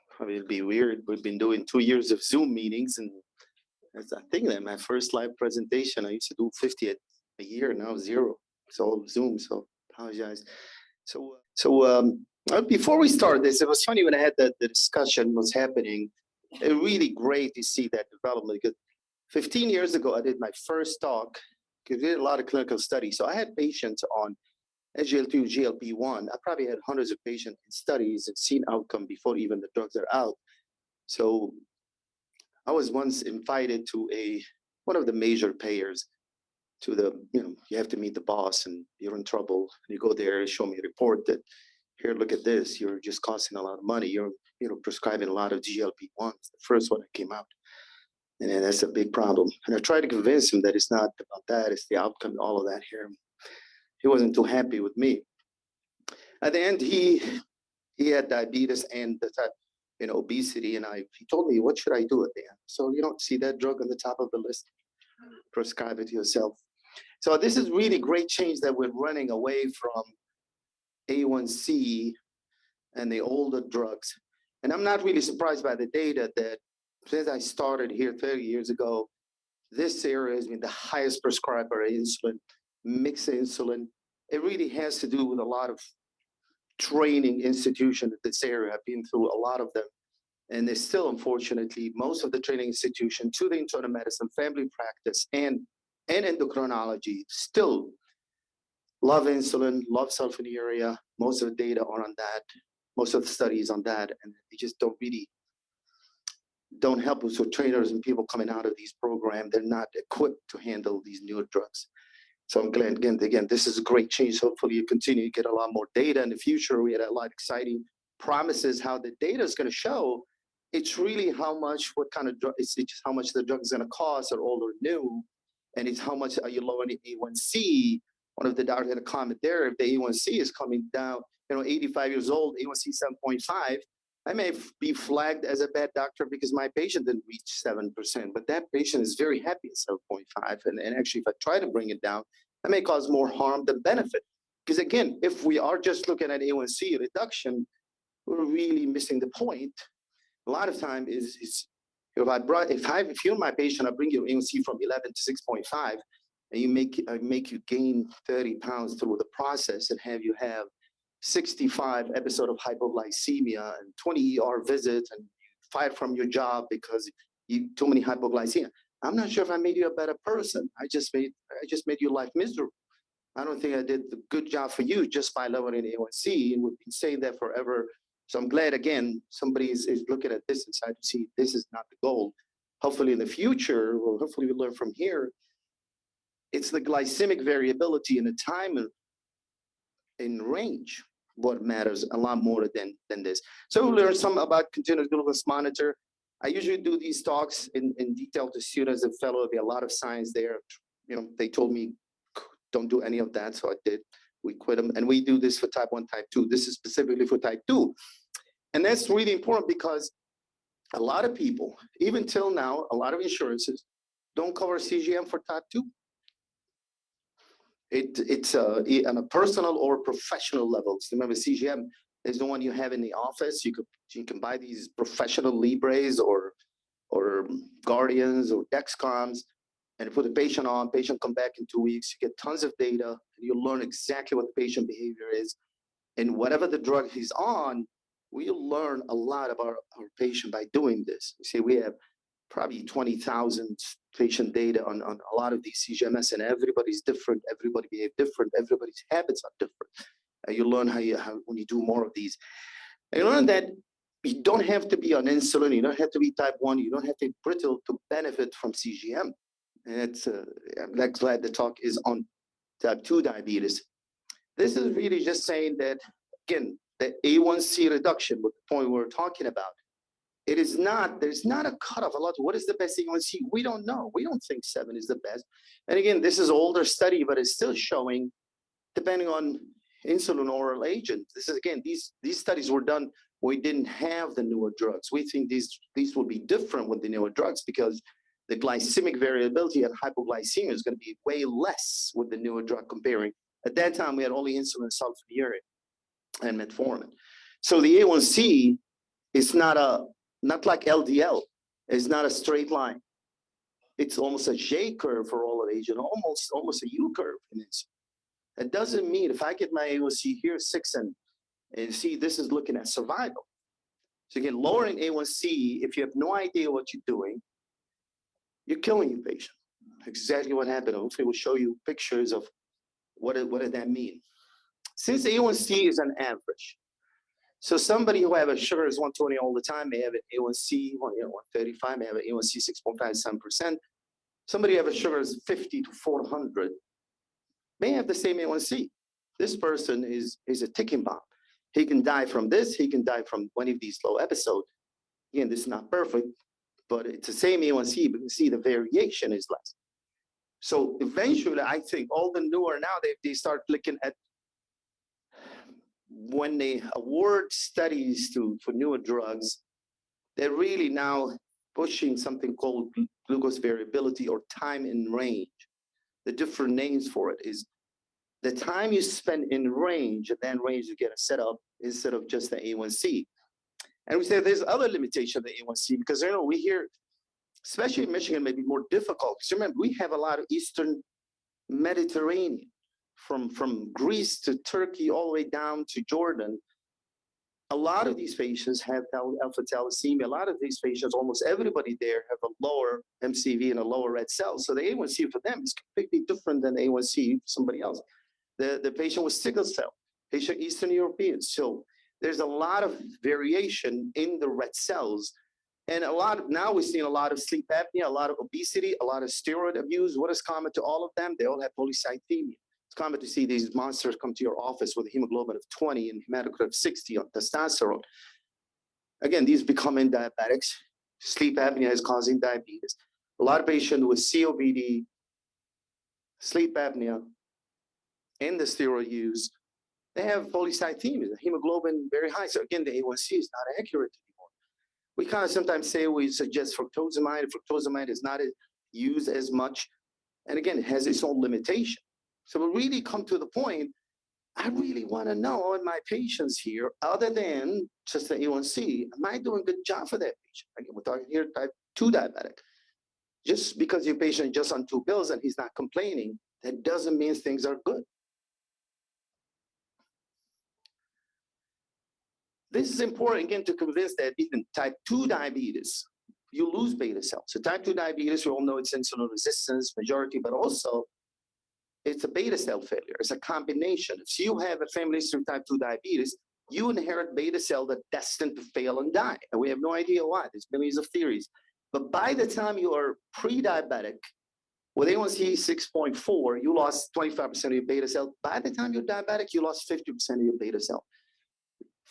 probably it'll be weird. We've been doing 2 years of Zoom meetings, and I think that my first live presentation, I used to do 50 a year, now 0. It's all Zoom, so apologize. So before we start this, it was funny when I had the discussion was happening. It really great to see that development because 15 years ago, I did my first talk because we did a lot of clinical studies. So I had patients on SGLT2, GLP-1. I probably had hundreds of patients in studies and seen outcome before even the drugs are out. So I was once invited to one of the major payers to you have to meet the boss and you're in trouble. You go there, show me a report that, here, look at this. You're just costing a lot of money. You're prescribing a lot of GLP-1s. The first one that came out. And that's a big problem. And I tried to convince him that it's not about that. It's the outcome, all of that here. He wasn't too happy with me. At the end, he had diabetes and obesity. And he told me, what should I do at the end? So you don't see that drug on the top of the list. Prescribe it to yourself. So this is really great change that we're running away from A1C and the older drugs. And I'm not really surprised by the data that since I started here 30 years ago, this area has been the highest prescriber of insulin, mixed insulin. It really has to do with a lot of training institutions in this area. I've been through a lot of them. And there's still, unfortunately, most of the training institutions to the internal medicine, family practice, and endocrinology still love insulin, love sulfonylurea. Most of the data are on that. Most of the studies on that. And they just don't help us with trainers and people coming out of these programs. They're not equipped to handle these newer drugs. So I'm glad, again, this is a great change. Hopefully you continue to get a lot more data in the future. We had a lot of exciting promises how the data is going to show. It's really how much, what kind of drug, it's how much the drug is going to cost, or old or new, and it's how much are you lowering the A1C. One of the doctors had a comment there, if the A1C is coming down, 85 years old, A1C 7.5, I may be flagged as a bad doctor because my patient didn't reach 7%, but that patient is very happy at 7.5. And actually, if I try to bring it down, that may cause more harm than benefit. Because again, if we are just looking at A1C reduction, we're really missing the point. A lot of time is if you're my patient, I bring your A1C from 11 to 6.5, and you make you gain 30 pounds through the process, and have you have 65 episode of hypoglycemia and 20 ER visits, and fired from your job because you too many hypoglycemia. I'm not sure if I made you a better person. I just made your life miserable. I don't think I did a good job for you just by lowering A1C, and we've been saying that forever. So I'm glad, again, somebody is looking at this and decided to see this is not the goal. Hopefully in the future, well, hopefully we learn from here, it's the glycemic variability and the time in range what matters a lot more than this. So we learned some about continuous glucose monitor. I usually do these talks in detail to students and fellow. There'll be a lot of science there. They told me, don't do any of that, so I did. We quit them, and we do this for type 1, type 2. This is specifically for type 2. And that's really important because a lot of people, even till now, a lot of insurances don't cover CGM for type 2. It's on a personal or professional levels. Remember, CGM is the one you have in the office. You can buy these professional Libres or Guardians or Dexcoms, and put the patient on. Patient come back in 2 weeks. You get tons of data, and you'll learn exactly what the patient behavior is. And whatever the drug he's on, we'll learn a lot about our patient by doing this. You see, we have probably 20,000 patient data on a lot of these CGMs, and everybody's different. Everybody behave different. Everybody's habits are different. You learn how when you do more of these. And you learn that you don't have to be on insulin. You don't have to be type 1. You don't have to be brittle to benefit from CGM. And I'm glad the talk is on type 2 diabetes. This is really just saying that, again, the A1C reduction, with the point we're talking about, there's not a cutoff. What is the best A1C? We don't know. We don't think 7 is the best. And again, this is an older study, but it's still showing, depending on insulin oral agent. This is, again, these studies were done when we didn't have the newer drugs. We think these will be different with the newer drugs because the glycemic variability and hypoglycemia is going to be way less with the newer drug comparing. At that time, we had only insulin, sulfonylurea, and metformin. So the A1C is not like LDL. It's not a straight line. It's almost a J curve for all agent, almost a U curve in insulin. That doesn't mean if I get my A1C here 6 and see this is looking at survival. So again, lowering A1C, if you have no idea what you're doing, you're killing your patient. Exactly what happened. Hopefully we'll show you pictures of what did that mean. Since A1C is an average, so somebody who have a sugar is 120 all the time may have an A1C 135, may have an A1C 6.57%. Somebody who have a sugar is 50 to 400 may have the same A1C. This person is a ticking bomb. He can die from this. He can die from one of these low episodes. Again, this is not perfect, but it's the same A1C, but you see the variation is less. So eventually, I think all the newer now, they start looking at when they award studies for newer drugs, they're really now pushing something called glucose variability or time in range. The different names for it is the time you spend in range, and then range you get a setup instead of just the A1C. And we say there's other limitation of the A1C because we hear, especially in Michigan, may be more difficult. So remember, we have a lot of Eastern Mediterranean, from Greece to Turkey, all the way down to Jordan. A lot of these patients have alpha thalassemia. A lot of these patients, almost everybody there, have a lower MCV and a lower red cell. So the A1C for them is completely different than the A1C for somebody else. The patient with sickle cell, patient Eastern European. So there's a lot of variation in the red cells. And now we're seeing a lot of sleep apnea, a lot of obesity, a lot of steroid abuse. What is common to all of them? They all have polycythemia. It's common to see these monsters come to your office with a hemoglobin of 20 and hematocrit of 60 on testosterone. Again, these becoming diabetics. Sleep apnea is causing diabetes. A lot of patients with COPD, sleep apnea, and the steroid use, they have polycythemia, hemoglobin very high. So again, the A1C is not accurate anymore. We kind of sometimes say we suggest fructosamide. Fructosamide is not used as much. And again, it has its own limitation. So we really come to the point, I really want to know in my patients here, other than just the A1C, am I doing a good job for that patient? Again, we're talking here type 2 diabetic. Just because your patient is just on 2 pills and he's not complaining, that doesn't mean things are good. This is important, again, to convince that even type 2 diabetes, you lose beta cells. So type 2 diabetes, we all know it's insulin resistance majority, but also it's a beta cell failure. It's a combination. If you have a family history of type 2 diabetes, you inherit beta cell that are destined to fail and die. And we have no idea why. There's millions of theories. But by the time you are pre-diabetic, with A1C 6.4, you lost 25% of your beta cell. By the time you're diabetic, you lost 50% of your beta cell.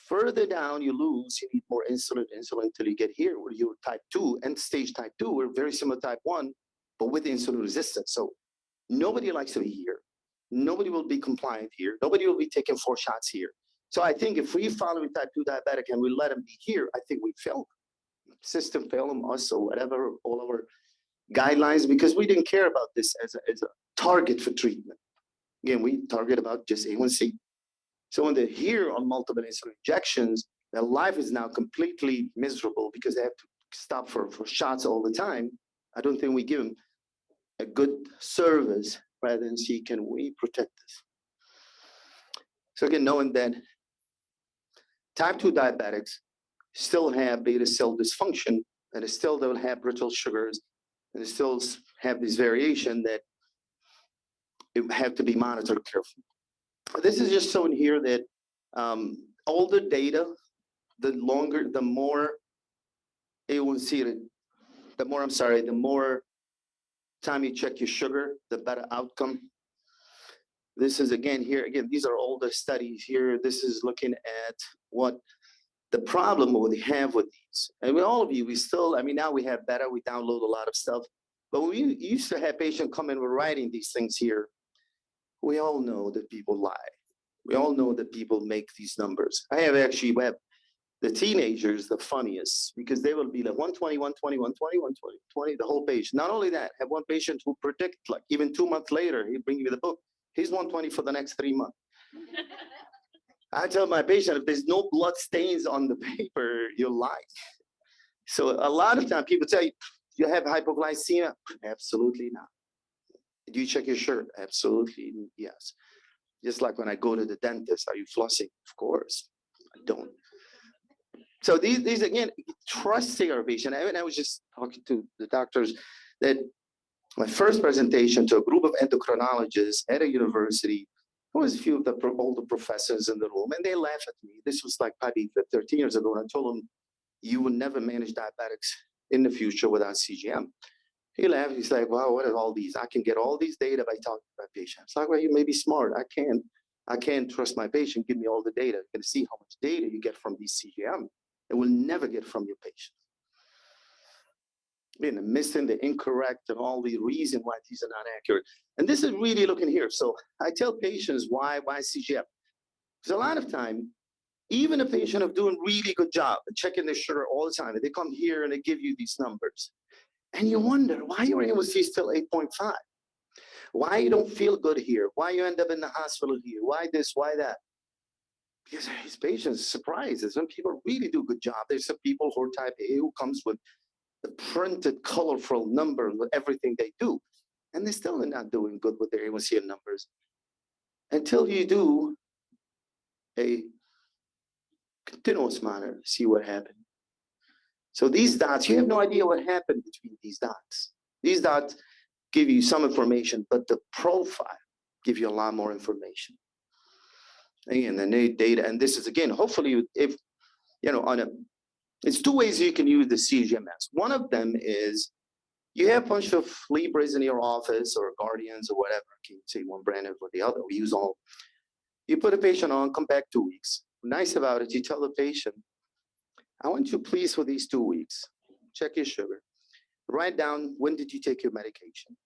Further down, you lose, you need more insulin until you get here, where you're type 2, end stage type 2, we're very similar to type 1, but with insulin resistance. So nobody likes to be here. Nobody will be compliant here. Nobody will be taking 4 shots here. So I think if we follow a type 2 diabetic and we let them be here, I think we failed. System failed them, us, or whatever, all our guidelines, because we didn't care about this as a target for treatment. Again, we target about just A1C. So when they're here on multiple insulin injections, their life is now completely miserable because they have to stop for shots all the time. I don't think we give them a good service rather than see, can we protect this? So again, knowing that type 2 diabetics still have beta cell dysfunction, and they still don't have brittle sugars, and they still have this variation that it have to be monitored carefully. This is just showing here that older data, the more A1C, the more time you check your sugar, the better outcome. This is again, these are older studies here. This is looking at what the problem we have with these. And with all of you, we still, now we have better, we download a lot of stuff, but we used to have patients come in, we're writing these things here. We all know that people lie. We all know that people make these numbers. I have the teenagers, the funniest, because they will be like 120, 120, 120, 120, 20, the whole page. Not only that, I have one patient who predict, like even 2 months later, he'll bring me the book. He's 120 for the next 3 months. I tell my patient, if there's no blood stains on the paper, you're lying. So a lot of times people tell you, you have hypoglycemia? Absolutely not. Do you check your shirt? Absolutely yes. Just like when I go to the dentist, are you flossing? Of course, I don't. So these again, trusting our patient. I was just talking to the doctors that my first presentation to a group of endocrinologists at a university, there was a few of the older professors in the room, and they laughed at me. This was like probably 13 years ago, and I told them, you will never manage diabetics in the future without CGM. He laughed. He's like, wow, what are all these? I can get all these data by talking to my patient. It's like, well, you may be smart. I can't trust my patient. Give me all the data. You can see how much data you get from these CGM. It will never get from your patient. Missing the incorrect and all the reason why these are not accurate. And this is really looking here. So I tell patients why CGM. Because a lot of time, even a patient of doing really good job and checking their sugar all the time, and they come here and they give you these numbers. And you wonder why your A1C is still 8.5. Why you don't feel good here? Why you end up in the hospital here? Why this, why that? Because his patients are surprised. Some people really do a good job. There's some people who are type A who comes with the printed colorful numbers with everything they do. And they still are not doing good with their A1C numbers until you do a continuous monitor, see what happened. So these dots, you have no idea what happened between these dots. These dots give you some information, but the profile gives you a lot more information. Again, the new data, and this is again, hopefully, if it's 2 ways you can use the CGMs. One of them is You have a bunch of Libras in your office or Guardians or whatever. I can't say one brand over the other. We use all. You put a patient on, come back 2 weeks. Nice about it, you tell the patient, I want you please for these 2 weeks, check your sugar. Write down, when did you take your medication?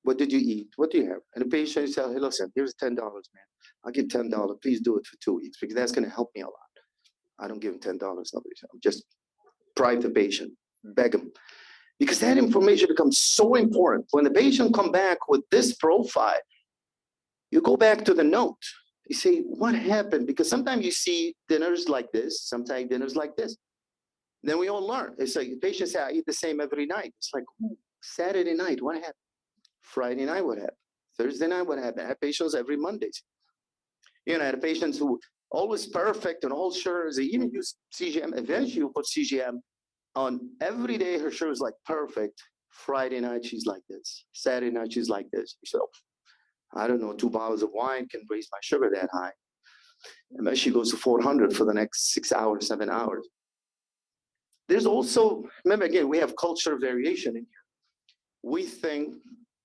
What did you eat? What do you have? And the patient says, hey, listen, here's $10, man. I'll give $10. Please do it for 2 weeks because that's going to help me a lot. I don't give him $10. I'm just bribe the patient, beg him. Because that information becomes so important. When the patient come back with this profile, you go back to the note. You say, what happened? Because sometimes you see dinners like this, sometimes dinners like this. Then we all learn. It's like the patient say, I eat the same every night. It's like, Saturday night, what happened? Friday night, what happened? Thursday night, what happened? I have patients every Mondays. You know, I had patients who always perfect and all sugars. They even use CGM. Eventually, you put CGM on every day. Her sugar is like perfect. Friday night, she's like this. Saturday night, she's like this. So I don't know, 2 bottles of wine can raise my sugar that high. And then she goes to 400 for the next 6 hours, 7 hours. There's also, remember again, we have cultural variation in here. We think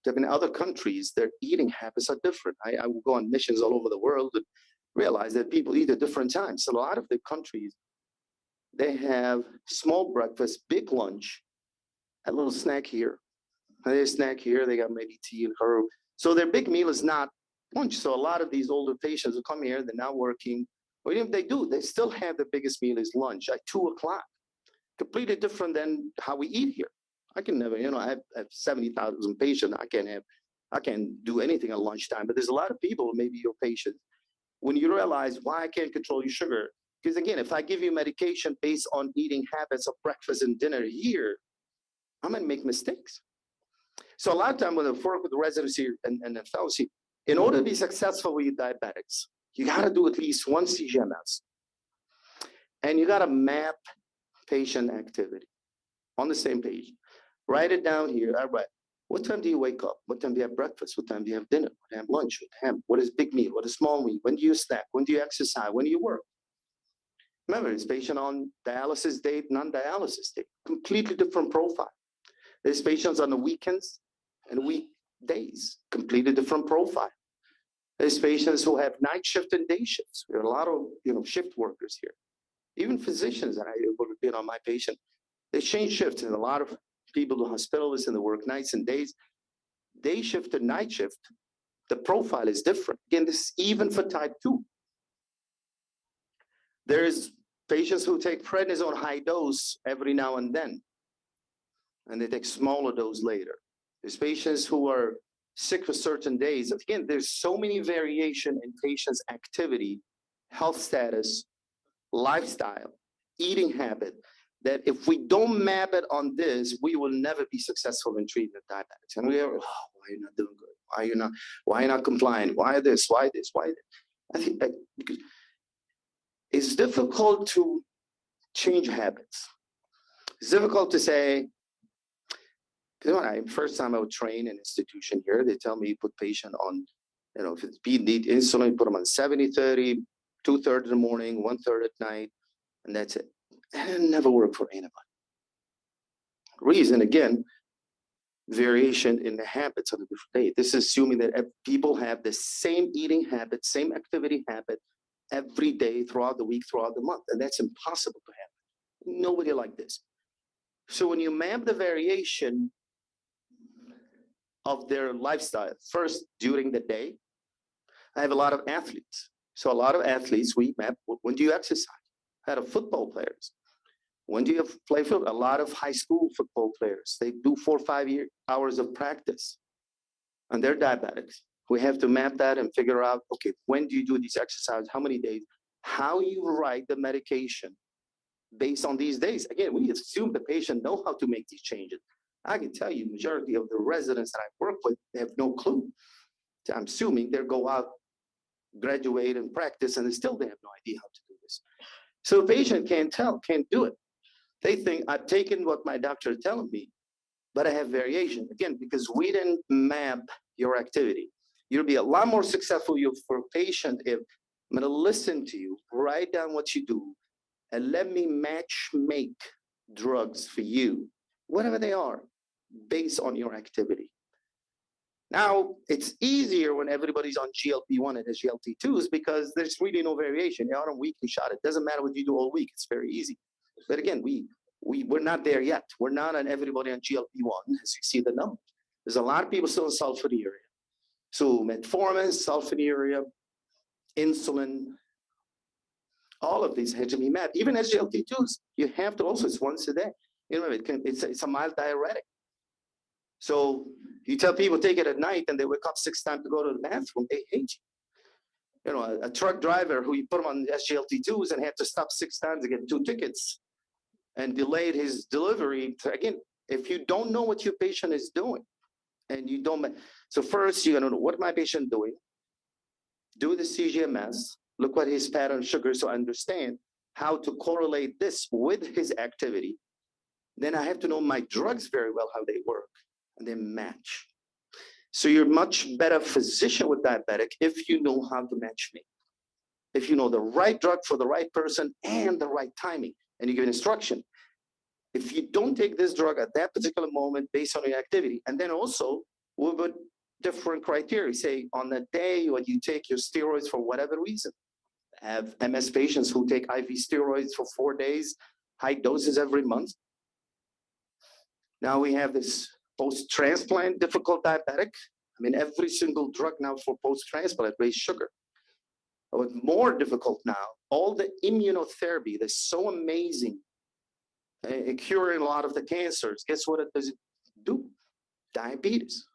that in other countries, their eating habits are different. I will go on missions all over the world and realize that people eat at different times. So a lot of the countries, they have small breakfast, big lunch, a little snack here. They snack here, they got maybe tea and herb. So their big meal is not lunch. So a lot of these older patients who come here, they're not working. Or even if they do, they still have the biggest meal is lunch at 2 o'clock. Completely different than how we eat here. I can never, you know, I have 70,000 patients. I can't do anything at lunchtime. But there's a lot of people, maybe your patients, when you realize why I can't control your sugar. Because again, if I give you medication based on eating habits of breakfast and dinner here, I'm gonna make mistakes. So a lot of time when I work with the residents here and the fellows here, in order to be successful with your diabetics, you gotta do at least 1 CGMs. And you gotta map patient activity on the same page. Write it down here. All right. What time do you wake up? What time do you have breakfast? What time do you have dinner? What time lunch? What is big meal? What is small meal? When do you snack? When do you exercise? When do you work? Remember, this patient on dialysis date, non-dialysis date, completely different profile. There's patients on the weekends and weekdays, completely different profile. There's patients who have night shift and day shifts. There are a lot of shift workers here. Even physicians that I would have been on my patient, they change shifts, and a lot of people, the hospitalists, and they work nights and days. Day shift and night shift, the profile is different. Again, this is even for type 2. There's patients who take prednisone high dose every now and then, and they take smaller dose later. There's patients who are sick for certain days. Again, there's so many variation in patients' activity, health status, lifestyle, eating habit, that if we don't map it on this, we will never be successful in treating diabetics. And we are, why are you not doing good? Why are you not compliant? Why this? Why this? Why that? I think because it's difficult to change habits. It's difficult to say, because first time I would train an institution here, they tell me put patient on, if it's need insulin, put them on 70-30, 2/3 in the morning, 1/3 at night, and that's it. And it never worked for anybody. Reason, again, variation in the habits on a different day. This is assuming that people have the same eating habit, same activity habit every day throughout the week, throughout the month, and that's impossible to have. Nobody like this. So when you map the variation of their lifestyle, first during the day, I have a lot of athletes. So a lot of athletes, we map, when do you exercise? I had football players. When do you play football? A lot of high school football players, they do 4 or 5 hours of practice, and they're diabetics. We have to map that and figure out, okay, when do you do these exercises? How many days? How you write the medication based on these days. Again, we assume the patient know how to make these changes. I can tell you, majority of the residents that I work with, they have no clue. So I'm assuming they'll go out, graduate and practice, and still they have no idea how to do this. So the patient can't do it. They think I've taken what my doctor is telling me, but I have variation. Again, because we didn't map your activity. You'll be a lot more successful for a patient if I'm gonna listen to you, write down what you do, and let me make drugs for you, whatever they are. based on your activity. Now, it's easier when everybody's on GLP-1 and SGLT2s because there's really no variation. You're on a weekly shot. It doesn't matter what you do all week. It's very easy. But again, we're not there yet. We're not on everybody on GLP-1, as you see the numbers. There's a lot of people still in sulfonylurea. So metformin, sulfonylurea, insulin, all of these HME-MAP, even SGLT2s, you have to also, it's once a day. You know, it's a mild diuretic. So you tell people take it at night and they wake up 6 times to go to the bathroom, they hate you. You know, a truck driver who you put him on SGLT2s and had to stop 6 times to get 2 tickets and delayed his delivery. So again, if you don't know what your patient is doing and you don't, so first you're gonna know what my patient doing, do the CGMs, look what his pattern sugar, so understand how to correlate this with his activity. Then I have to know my drugs very well, how they work, and then match. So you're much better physician with diabetic if you know how to match me. If you know the right drug for the right person and the right timing, and you give instruction. If you don't take this drug at that particular moment based on your activity, and then also we would different criteria, say on the day when you take your steroids for whatever reason. I have MS patients who take IV steroids for 4 days, high doses every month. Now we have this post-transplant difficult diabetic. I mean, every single drug now for post-transplant raises sugar. What's more difficult now, all the immunotherapy that's so amazing, curing a lot of the cancers, guess what it does do? Diabetes.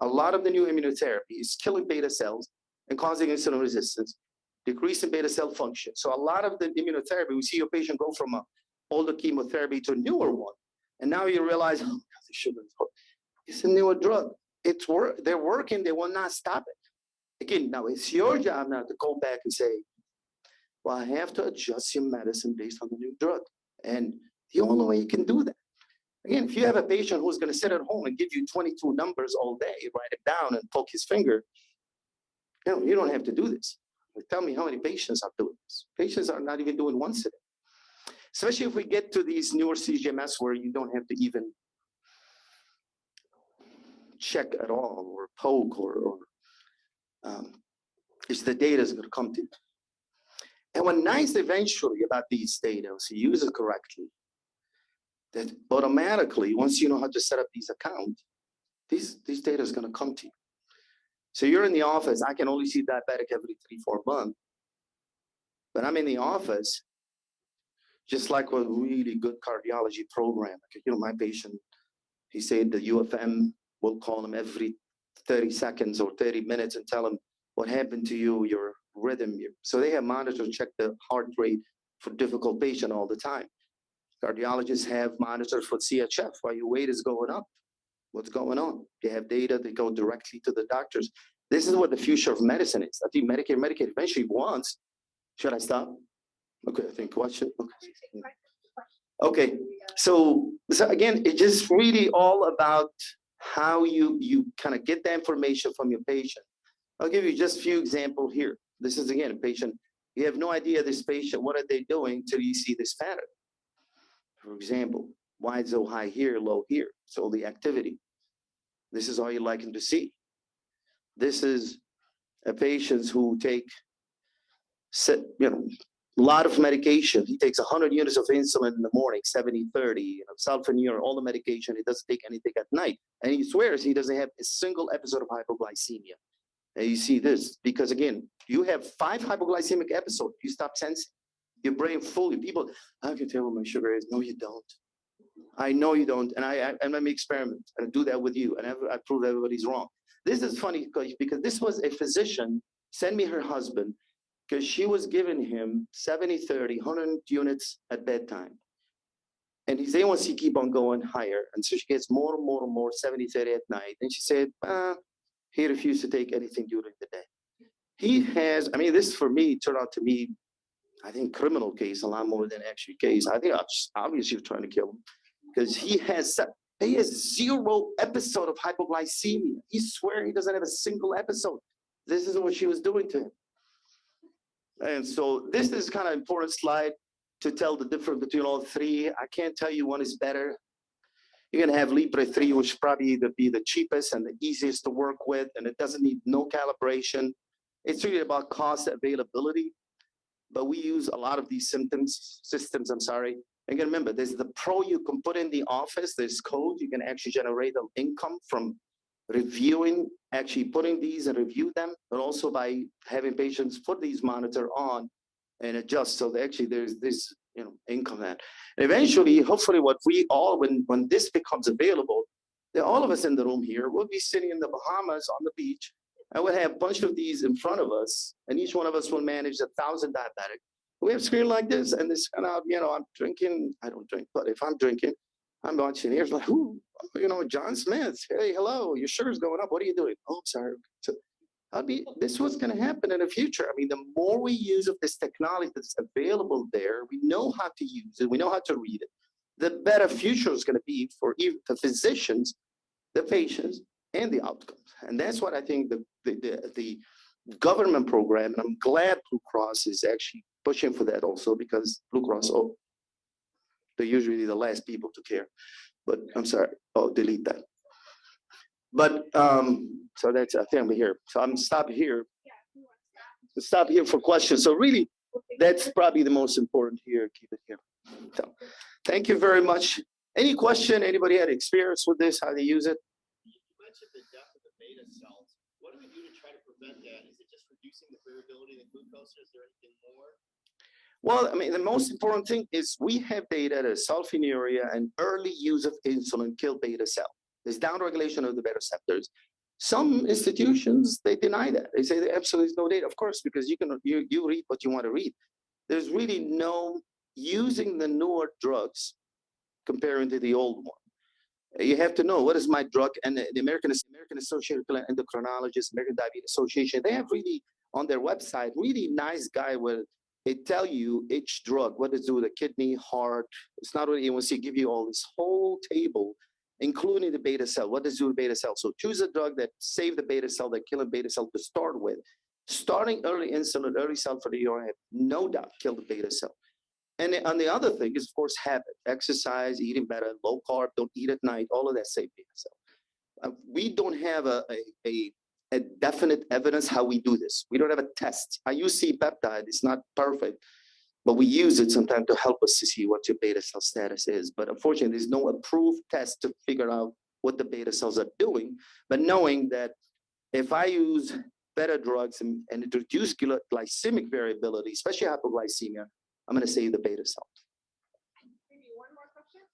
A lot of the new immunotherapy is killing beta cells and causing insulin resistance, decreasing beta cell function. So a lot of the immunotherapy, we see your patient go from an older chemotherapy to a newer one. And now you realize, oh, the sugar is high. It's a newer drug. They're working, they will not stop it. Again, now it's your job now to go back and say, well, I have to adjust your medicine based on the new drug. And the only way you can do that. Again, if you have a patient who's going to sit at home and give you 22 numbers all day, write it down and poke his finger, you don't have to do this. Tell me how many patients are doing this. Patients are not even doing once a day. Especially if we get to these newer CGMs where you don't have to even check at all or poke or it's the data is going to come to you. And what's nice eventually about these data, if you use it correctly, that automatically, once you know how to set up these accounts, these data is going to come to you. So you're in the office, I can only see diabetic every 3-4 months. But I'm in the office, just like a really good cardiology program. You know, my patient, he said the UFM will call him every 30 seconds or 30 minutes and tell him what happened to you, your rhythm. So they have monitors check the heart rate for difficult patient all the time. Cardiologists have monitors for CHF while your weight is going up. What's going on? They have data, they go directly to the doctors. This is what the future of medicine is. I think Medicare, Medicaid eventually wants. Should I stop? Okay, I think question. Okay, so again, it's just really all about how you kind of get the information from your patient. I'll give you just a few examples here. This is again a patient. You have no idea this patient, what are they doing till you see this pattern. For example, why is so high here, low here? So the activity. This is all you're liking to see. This is a patient who take, a lot of medication. He takes 100 units of insulin in the morning, 70-30, sulfonylurea, all the medication. He doesn't take anything at night. And he swears he doesn't have a single episode of hypoglycemia. And you see this, because again, you have 5 hypoglycemic episodes. You stop sensing. Your brain fully, people, I can tell what my sugar is. No, you don't. I know you don't. And I'm an experiment and I do that with you. And I prove everybody's wrong. This is funny because this was a physician sent me her husband because she was giving him 70-30, 100 units at bedtime. And his A1C keep on going higher. And so she gets more and more and more 70-30 at night. And she said, he refused to take anything during the day. He has, this for me turned out to be, I think, criminal case a lot more than actual case. I think obviously you're trying to kill him because he has 0 episode of hypoglycemia. He swears he doesn't have a single episode. This is what she was doing to him. And so this is kind of important slide to tell the difference between all 3. I can't tell you one is better. You're gonna have Libre 3, which probably be the cheapest and the easiest to work with, and it doesn't need no calibration. It's really about cost availability, but we use a lot of these systems, I'm sorry. Again, remember, there's the pro you can put in the office, there's code, you can actually generate an income from reviewing, actually putting these and review them, but also by having patients put these monitor on and adjust. So actually there's this, income that. And eventually, hopefully what we all, when this becomes available, then all of us in the room here will be sitting in the Bahamas on the beach, and we'll have a bunch of these in front of us, and each one of us will manage 1,000 diabetic. We have a screen like this, and this kind of, I'm drinking, I don't drink, but if I'm drinking, I'm watching here, like, ooh, John Smith, hey, hello, your sugar's going up, what are you doing? Oh, sorry. So this was going to happen in the future. I mean, the more we use of this technology that's available there, we know how to use it, we know how to read it, the better future is going to be for even the physicians, the patients, and the outcomes. And that's what I think the government program, and I'm glad Blue Cross is actually pushing for that also, because Blue Cross, they're usually the last people to care. But I'm sorry, delete that. But so that's, I think I'm here. So I'm stop here for questions. So really, that's probably the most important here. Keep it here. So thank you very much. Any question? Anybody had experience with this? How they use it? You mentioned the death of the beta cells. What do we do to try to prevent that? Is it just reducing the variability in the glucose, or is there anything more? Well, I mean, the most important thing is we have data that sulfonylurea and early use of insulin kill beta cell. There's downregulation of the beta receptors. Some institutions, they deny that. They say there absolutely is no data. Of course, because you read what you want to read. There's really no using the newer drugs comparing to the old one. You have to know what is my drug, and the American Association of Endocrinologists, American Diabetes Association, they have really on their website, really nice guy where they tell you each drug, what does it do with the kidney, heart. It's not really A1C, give you all this whole table, including the beta cell. What does it do with beta cell? So choose a drug that save the beta cell, that kill a beta cell to start with. Starting early insulin, early sulfonylurea, have no doubt kill the beta cell. And on the other thing is, of course, habit, exercise, eating better, low carb, don't eat at night, all of that save beta cell. We don't have a definite evidence how we do this. We don't have a test. I use C-peptide, it's not perfect, but we use it sometimes to help us to see what your beta cell status is. But unfortunately, there's no approved test to figure out what the beta cells are doing. But knowing that if I use better drugs and introduce glycemic variability, especially hypoglycemia, I'm going to save the beta cells. Maybe one more question?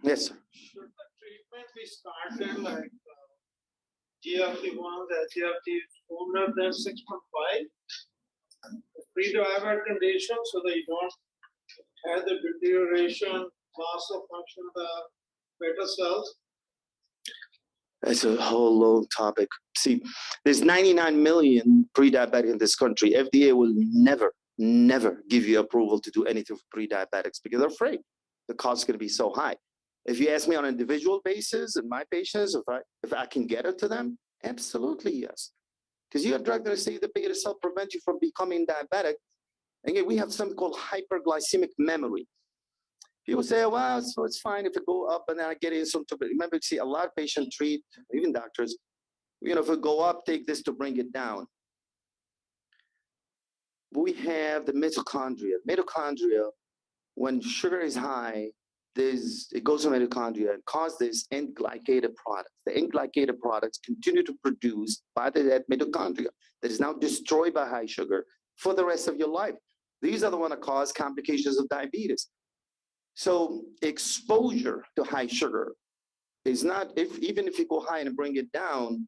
Yes, sir. Should the treatment be started like GLP-1, the GLP older than 6.5? Pre-diabetic condition, so that you don't have the deterioration, loss of function of the beta cells? That's a whole long topic. See, there's 99 million pre-diabetic in this country. FDA will never give you approval to do anything for pre-diabetics because they're afraid the cost is going to be so high. If you ask me on an individual basis and my patients, if I can get it to them, absolutely yes. Because you have drug that say the beta cell prevent you from becoming diabetic. Again, we have something called hyperglycemic memory. People say, well, so it's fine if it go up and then I get insulin. Remember, see, a lot of patients treat, even doctors, if it go up, take this to bring it down. We have the mitochondria. Mitochondria, when sugar is high, it goes to mitochondria and cause this end-glycated products. The end-glycated products continue to produce by that mitochondria that is now destroyed by high sugar for the rest of your life. These are the ones that cause complications of diabetes. So exposure to high sugar is not, even if you go high and bring it down,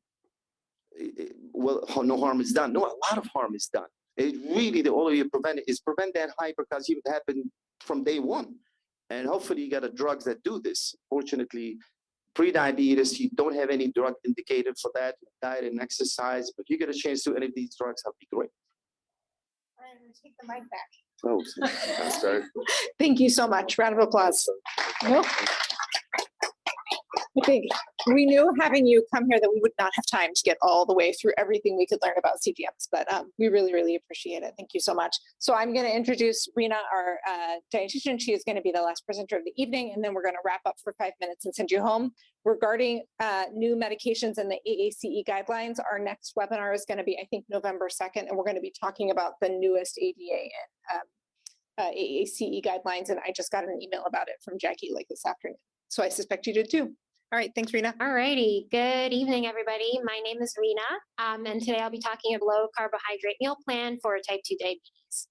well, no harm is done. No, a lot of harm is done. It really, the only way you prevent it is prevent that hyperglycemia to happen from day one. And hopefully you got drugs that do this. Fortunately, pre-diabetes, you don't have any drug indicated for that, diet and exercise. But if you get a chance to any of these drugs, that'd be great. I'm going to take the mic back. Oh, I'm sorry. Thank you so much. Round of applause. Nope. I think we knew having you come here that we would not have time to get all the way through everything we could learn about CGMs, but we really, really appreciate it. Thank you so much. So I'm going to introduce Rina, our dietitian. She is going to be the last presenter of the evening, and then we're going to wrap up for 5 minutes and send you home. Regarding new medications and the AACE guidelines, our next webinar is going to be, I think, November 2nd, and we're going to be talking about the newest ADA and AACE guidelines, and I just got an email about it from Jackie like this afternoon. So I suspect you did too. All right, thanks, Rina. All righty, good evening, everybody. My name is Rina, and today I'll be talking about low carbohydrate meal plan for type 2 diabetes.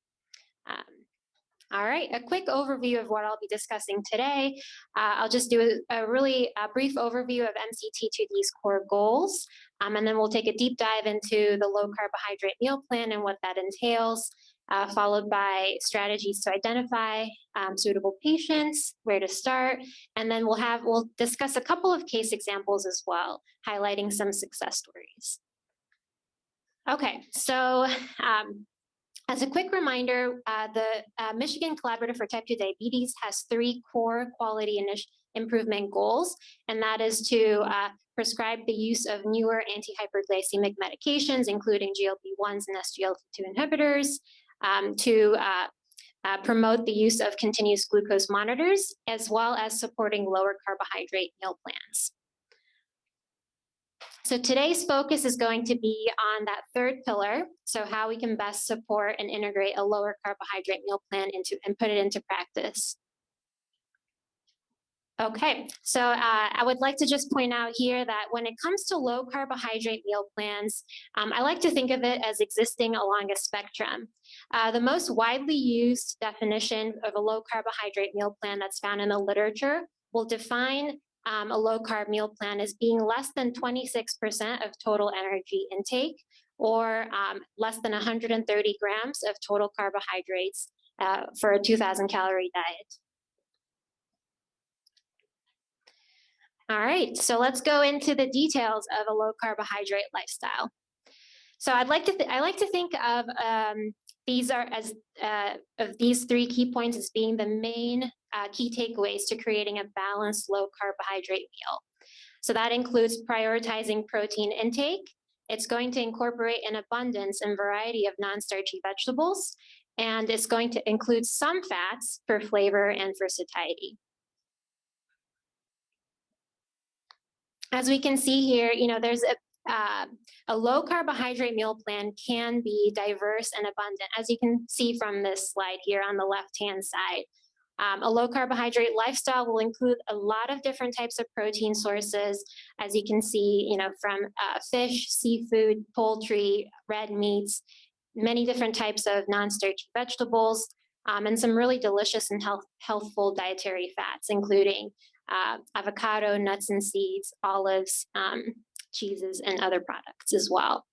All right, a quick overview of what I'll be discussing today. I'll just do a really brief overview of MCT2D's core goals, and then we'll take a deep dive into the low carbohydrate meal plan and what that entails, followed by strategies to identify suitable patients, where to start, and then we'll discuss a couple of case examples as well, highlighting some success stories. Okay, so as a quick reminder, the Michigan Collaborative for Type 2 Diabetes has 3 core quality improvement goals, and that is to prescribe the use of newer anti-hyperglycemic medications, including GLP-1s and SGLT2 inhibitors, to promote the use of continuous glucose monitors, as well as supporting lower carbohydrate meal plans. So today's focus is going to be on that third pillar, so how we can best support and integrate a lower carbohydrate meal plan and put it into practice. Okay, so I would like to just point out here that when it comes to low carbohydrate meal plans, I like to think of it as existing along a spectrum. The most widely used definition of a low carbohydrate meal plan that's found in the literature will define a low carb meal plan as being less than 26% of total energy intake, or less than 130 grams of total carbohydrates for a 2,000 calorie diet. All right, so let's go into the details of a low carbohydrate lifestyle. So I like to think of these 3 key points as being the main key takeaways to creating a balanced low carbohydrate meal. So that includes prioritizing protein intake. It's going to incorporate an abundance and variety of non-starchy vegetables, and it's going to include some fats for flavor and for satiety. As we can see here, there's a low carbohydrate meal plan can be diverse and abundant, as you can see from this slide here on the left-hand side. A low carbohydrate lifestyle will include a lot of different types of protein sources, as you can see, from fish, seafood, poultry, red meats, many different types of non-starchy vegetables, and some really delicious and healthful dietary fats, including avocado, nuts and seeds, olives, cheeses, and other products as well.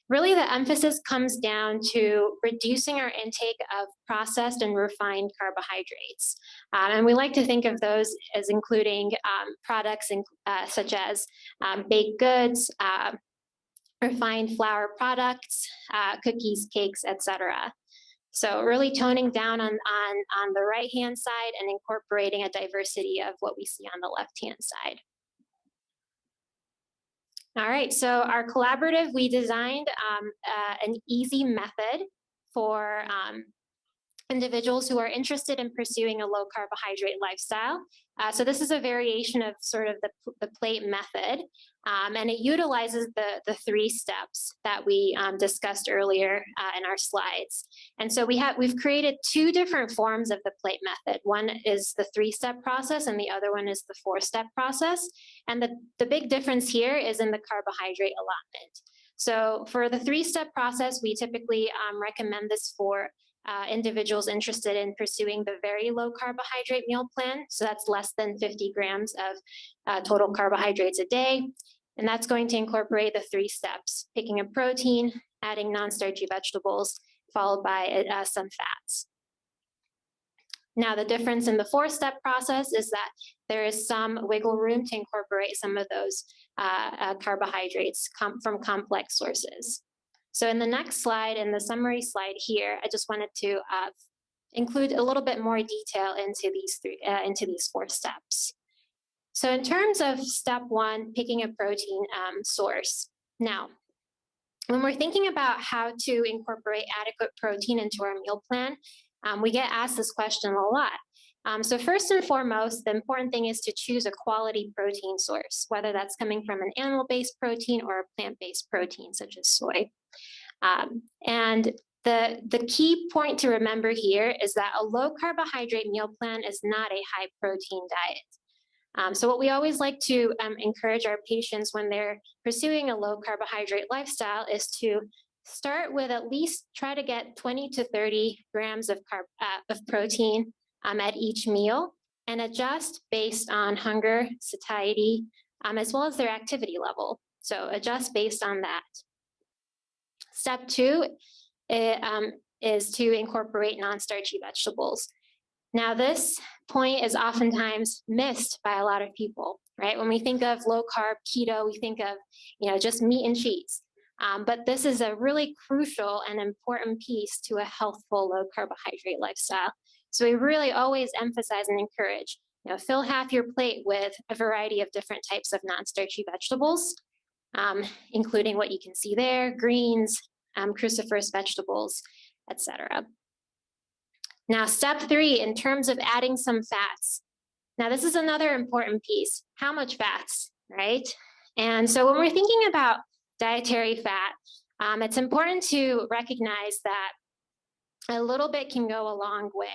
Really, the emphasis comes down to reducing our intake of processed and refined carbohydrates. And we like to think of those as including products such as baked goods, refined flour products, cookies, cakes, etc. So really toning down on the right-hand side and incorporating a diversity of what we see on the left-hand side. All right, so our collaborative, we designed an easy method for individuals who are interested in pursuing a low carbohydrate lifestyle. So this is a variation of sort of the plate method, and it utilizes the 3 steps that we discussed earlier in our slides. And so we've created 2 different forms of the plate method. One is the 3-step process, and the other one is the 4-step process. And the big difference here is in the carbohydrate allotment. So for the 3-step process, we typically recommend this for individuals interested in pursuing the very low carbohydrate meal plan. So that's less than 50 grams of total carbohydrates a day. And that's going to incorporate the 3 steps: picking a protein, adding non-starchy vegetables, followed by some fats. Now, the difference in the 4-step process is that there is some wiggle room to incorporate some of those carbohydrates from complex sources. So in the next slide, in the summary slide here, I just wanted to include a little bit more detail into these 4 steps. So in terms of step one, picking a protein source. Now, when we're thinking about how to incorporate adequate protein into our meal plan, we get asked this question a lot. So first and foremost, the important thing is to choose a quality protein source, whether that's coming from an animal-based protein or a plant-based protein, such as soy. And the key point to remember here is that a low carbohydrate meal plan is not a high protein diet. So what we always like to encourage our patients when they're pursuing a low carbohydrate lifestyle is to start with at least try to get 20 to 30 grams of protein at each meal, and adjust based on hunger, satiety, as well as their activity level. So adjust based on that. Step two is to incorporate non-starchy vegetables. Now, this point is oftentimes missed by a lot of people, right? When we think of low carb keto, we think of, just meat and cheese. But this is a really crucial and important piece to a healthful low carbohydrate lifestyle. So we really always emphasize and encourage, fill half your plate with a variety of different types of non-starchy vegetables, including what you can see there, greens, cruciferous vegetables, etc. Now, step three, in terms of adding some fats. Now, this is another important piece. How much fats, right? And so when we're thinking about dietary fat, it's important to recognize that a little bit can go a long way.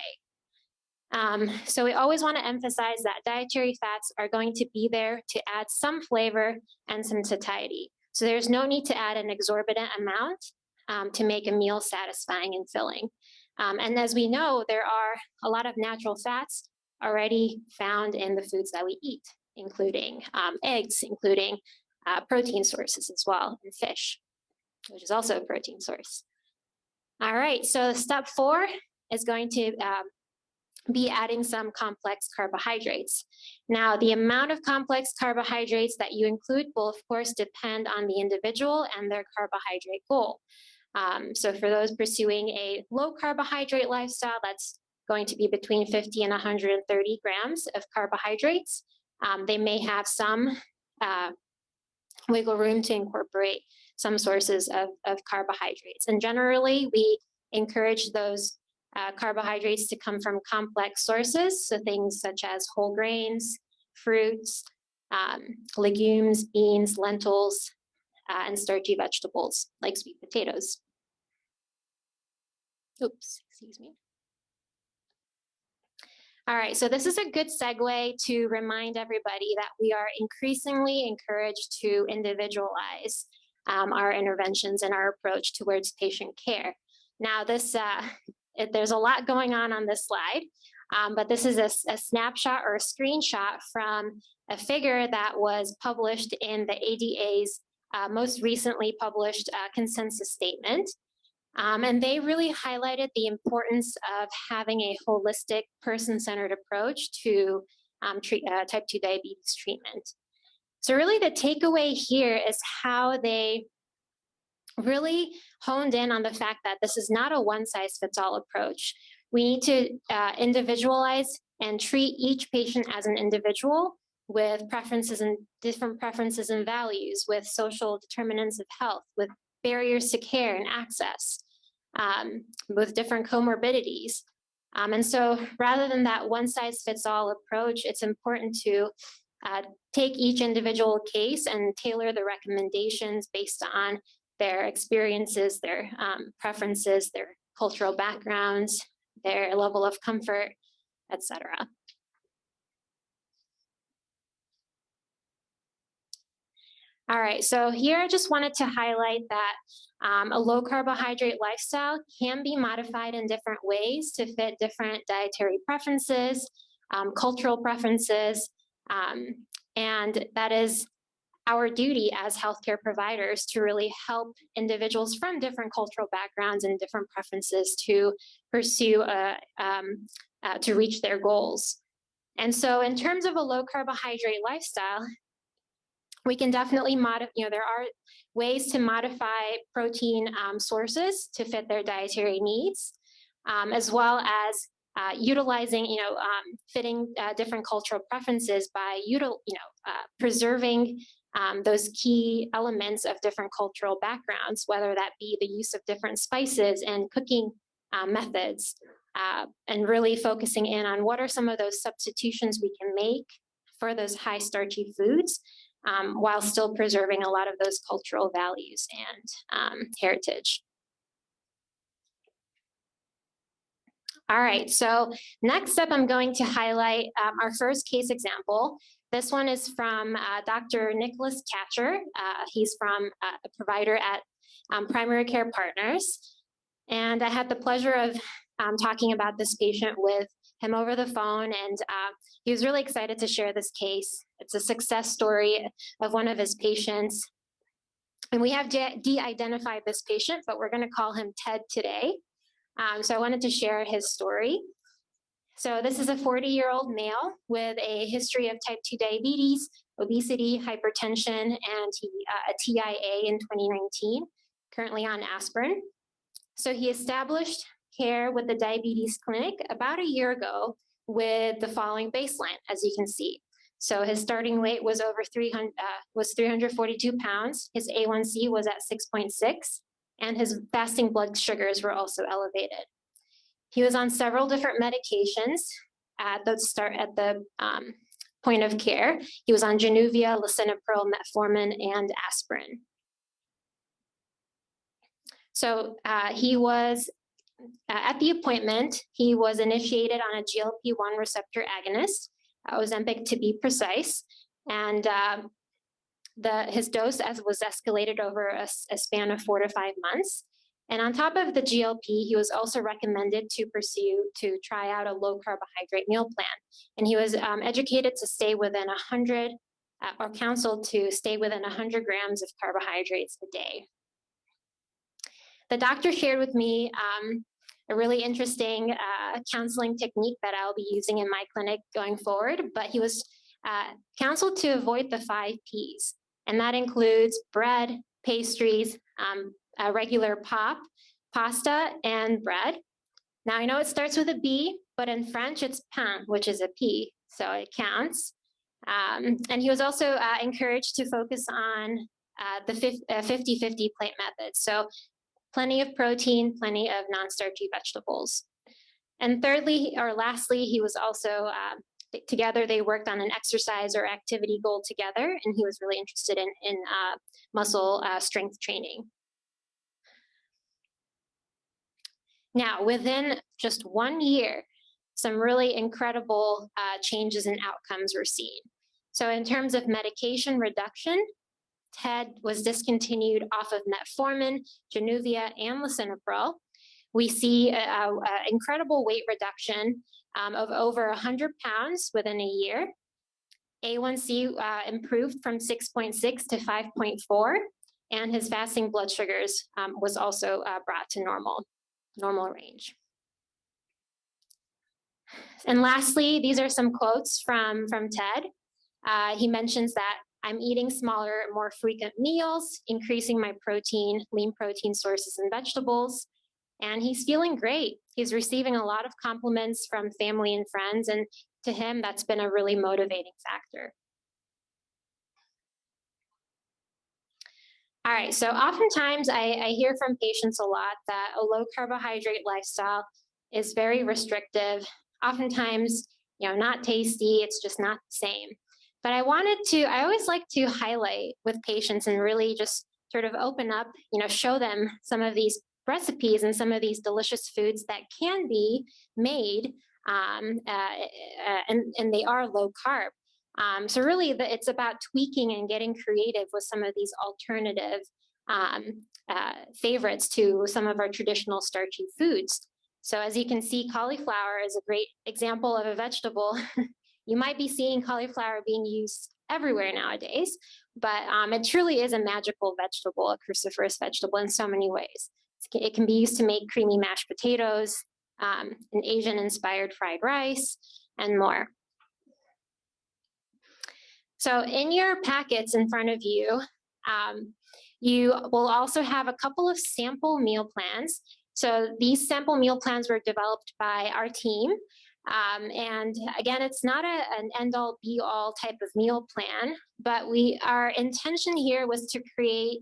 So we always want to emphasize that dietary fats are going to be there to add some flavor and some satiety. So there's no need to add an exorbitant amount to make a meal satisfying and filling. And as we know, there are a lot of natural fats already found in the foods that we eat, including eggs, including protein sources as well, and fish, which is also a protein source. All right, so step four is going to be adding some complex carbohydrates. Now, the amount of complex carbohydrates that you include will, of course, depend on the individual and their carbohydrate goal. So for those pursuing a low carbohydrate lifestyle, that's going to be between 50 and 130 grams of carbohydrates. They may have some wiggle room to incorporate some sources of carbohydrates. And generally, we encourage those carbohydrates to come from complex sources, so things such as whole grains, fruits, legumes, beans, lentils, and starchy vegetables like sweet potatoes. Oops, excuse me. All right, so this is a good segue to remind everybody that we are increasingly encouraged to individualize our interventions and our approach towards patient care. Now, this there's a lot going on this slide, but this is a snapshot or a screenshot from a figure that was published in the ADA's most recently published consensus statement. And they really highlighted the importance of having a holistic, person-centered approach to type 2 diabetes treatment. So really the takeaway here is how they really honed in on the fact that this is not a one-size-fits-all approach. We need to individualize and treat each patient as an individual with preferences and different preferences and values, with social determinants of health, with barriers to care and access, with different comorbidities. And so rather than that one-size-fits-all approach, it's important to take each individual case and tailor the recommendations based on their experiences, their preferences, their cultural backgrounds, their level of comfort, etc. All right, so here I just wanted to highlight that a low carbohydrate lifestyle can be modified in different ways to fit different dietary preferences, cultural preferences, and that is our duty as healthcare providers to really help individuals from different cultural backgrounds and different preferences to pursue, to reach their goals. And so in terms of a low carbohydrate lifestyle, we can definitely modify, there are ways to modify protein sources to fit their dietary needs, as well as utilizing, fitting different cultural preferences by preserving those key elements of different cultural backgrounds, whether that be the use of different spices and cooking methods, and really focusing in on what are some of those substitutions we can make for those high starchy foods, while still preserving a lot of those cultural values and heritage. All right, so next up, I'm going to highlight our first case example. This one is from Dr. Nicholas Catcher. He's from a provider at Primary Care Partners. And I had the pleasure of talking about this patient with him over the phone, and he was really excited to share this case. It's a success story of one of his patients. And we have de-identified this patient, but we're going to call him Ted today. So I wanted to share his story. So this is a 40-year-old male with a history of type 2 diabetes, obesity, hypertension, and a TIA in 2019, currently on aspirin. So he established care with the diabetes clinic about a year ago with the following baseline, as you can see. So his starting weight was over 342 pounds. His A1C was at 6.6, and his fasting blood sugars were also elevated. He was on several different medications at the point of care. He was on Januvia, lisinopril, metformin, and aspirin. So he was, at the appointment, he was initiated on a GLP-1 receptor agonist, Ozempic to be precise, and his dose was escalated over a span of 4 to 5 months. And on top of the GLP, he was also recommended to try out a low carbohydrate meal plan. And he was educated to stay within 100, or counseled to stay within 100 grams of carbohydrates a day. The doctor shared with me a really interesting counseling technique that I'll be using in my clinic going forward, but he was counseled to avoid the 5 Ps. And that includes bread, pastries, regular pasta, and bread. Now, I know it starts with a B, but in French, it's pain, which is a P, so it counts. And he was also encouraged to focus on the 50-50 plate method. So plenty of protein, plenty of non-starchy vegetables. And thirdly, or lastly, he was also, together they worked on an exercise or activity goal together, and he was really interested in muscle strength training. Now, within just 1 year, some really incredible changes in outcomes were seen. So in terms of medication reduction, Ted was discontinued off of metformin, Januvia, and lisinopril. We see an incredible weight reduction of over 100 pounds within a year. A1C improved from 6.6 to 5.4, and his fasting blood sugars was also brought to normal range. And lastly, these are some quotes from Ted. He mentions that I'm eating smaller, more frequent meals, increasing my protein, lean protein sources and vegetables, and he's feeling great. He's receiving a lot of compliments from family and friends, and to him, that's been a really motivating factor. All right, so oftentimes I hear from patients a lot that a low carbohydrate lifestyle is very restrictive. Oftentimes, not tasty, it's just not the same. But I always like to highlight with patients and really just sort of open up, show them some of these recipes and some of these delicious foods that can be made, and they are low carb. So really, it's about tweaking and getting creative with some of these alternative favorites to some of our traditional starchy foods. So as you can see, cauliflower is a great example of a vegetable. You might be seeing cauliflower being used everywhere nowadays, but it truly is a magical vegetable, a cruciferous vegetable in so many ways. It can be used to make creamy mashed potatoes, an Asian-inspired fried rice, and more. So in your packets in front of you, you will also have a couple of sample meal plans. So these sample meal plans were developed by our team. And again, it's not an end-all be-all type of meal plan, but our intention here was to create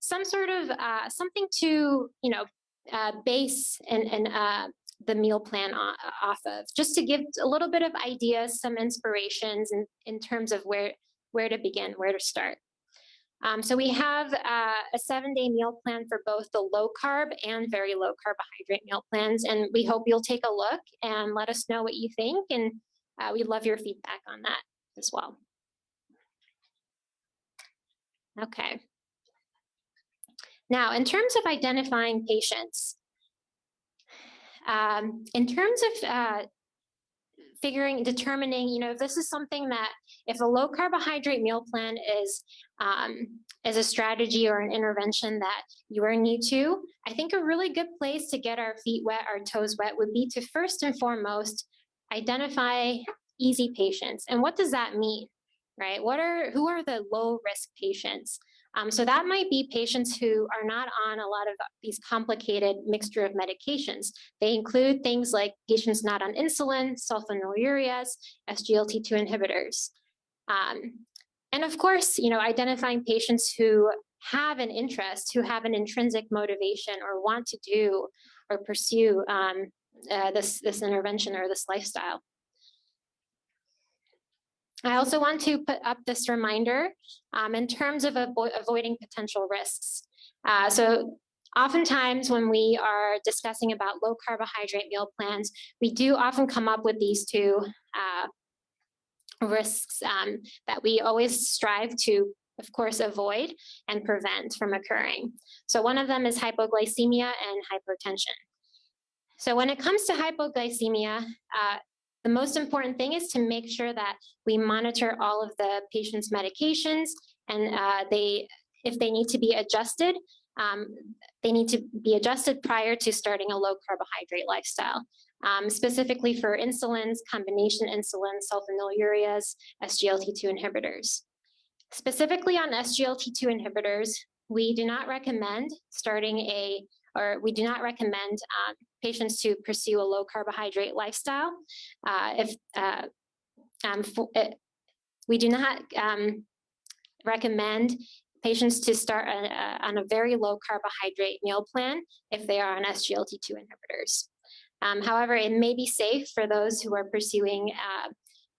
some sort of something to, base and the meal plan off of, just to give a little bit of ideas, some inspirations in terms of where to begin, where to start. So we have a 7-day meal plan for both the low carb and very low carbohydrate meal plans. And we hope you'll take a look and let us know what you think. And we'd love your feedback on that as well. Okay. Now, in terms of identifying patients, in terms of determining, if this is something that, if a low carbohydrate meal plan is a strategy or an intervention that you are new to, I think a really good place to get our feet wet, our toes wet, would be to first and foremost identify easy patients. And what does that mean, right? Who are the low risk patients? So that might be patients who are not on a lot of these complicated mixture of medications. They include things like patients not on insulin, sulfonylureas, SGLT2 inhibitors. And of course, identifying patients who have an interest, who have an intrinsic motivation or want to do or pursue this intervention or this lifestyle. I also want to put up this reminder in terms of avoiding potential risks. So oftentimes when we are discussing about low carbohydrate meal plans, we do often come up with these two risks that we always strive to, of course, avoid and prevent from occurring. So one of them is hypoglycemia and hypotension. So when it comes to hypoglycemia, the most important thing is to make sure that we monitor all of the patient's medications, and if they need to be adjusted, they need to be adjusted prior to starting a low carbohydrate lifestyle. Specifically for insulins, combination insulin, sulfonylureas, SGLT2 inhibitors. Specifically on SGLT2 inhibitors, we do not recommend patients to pursue a low carbohydrate lifestyle. We do not recommend patients to start on a very low carbohydrate meal plan if they are on SGLT2 inhibitors. However, it may be safe for those who are pursuing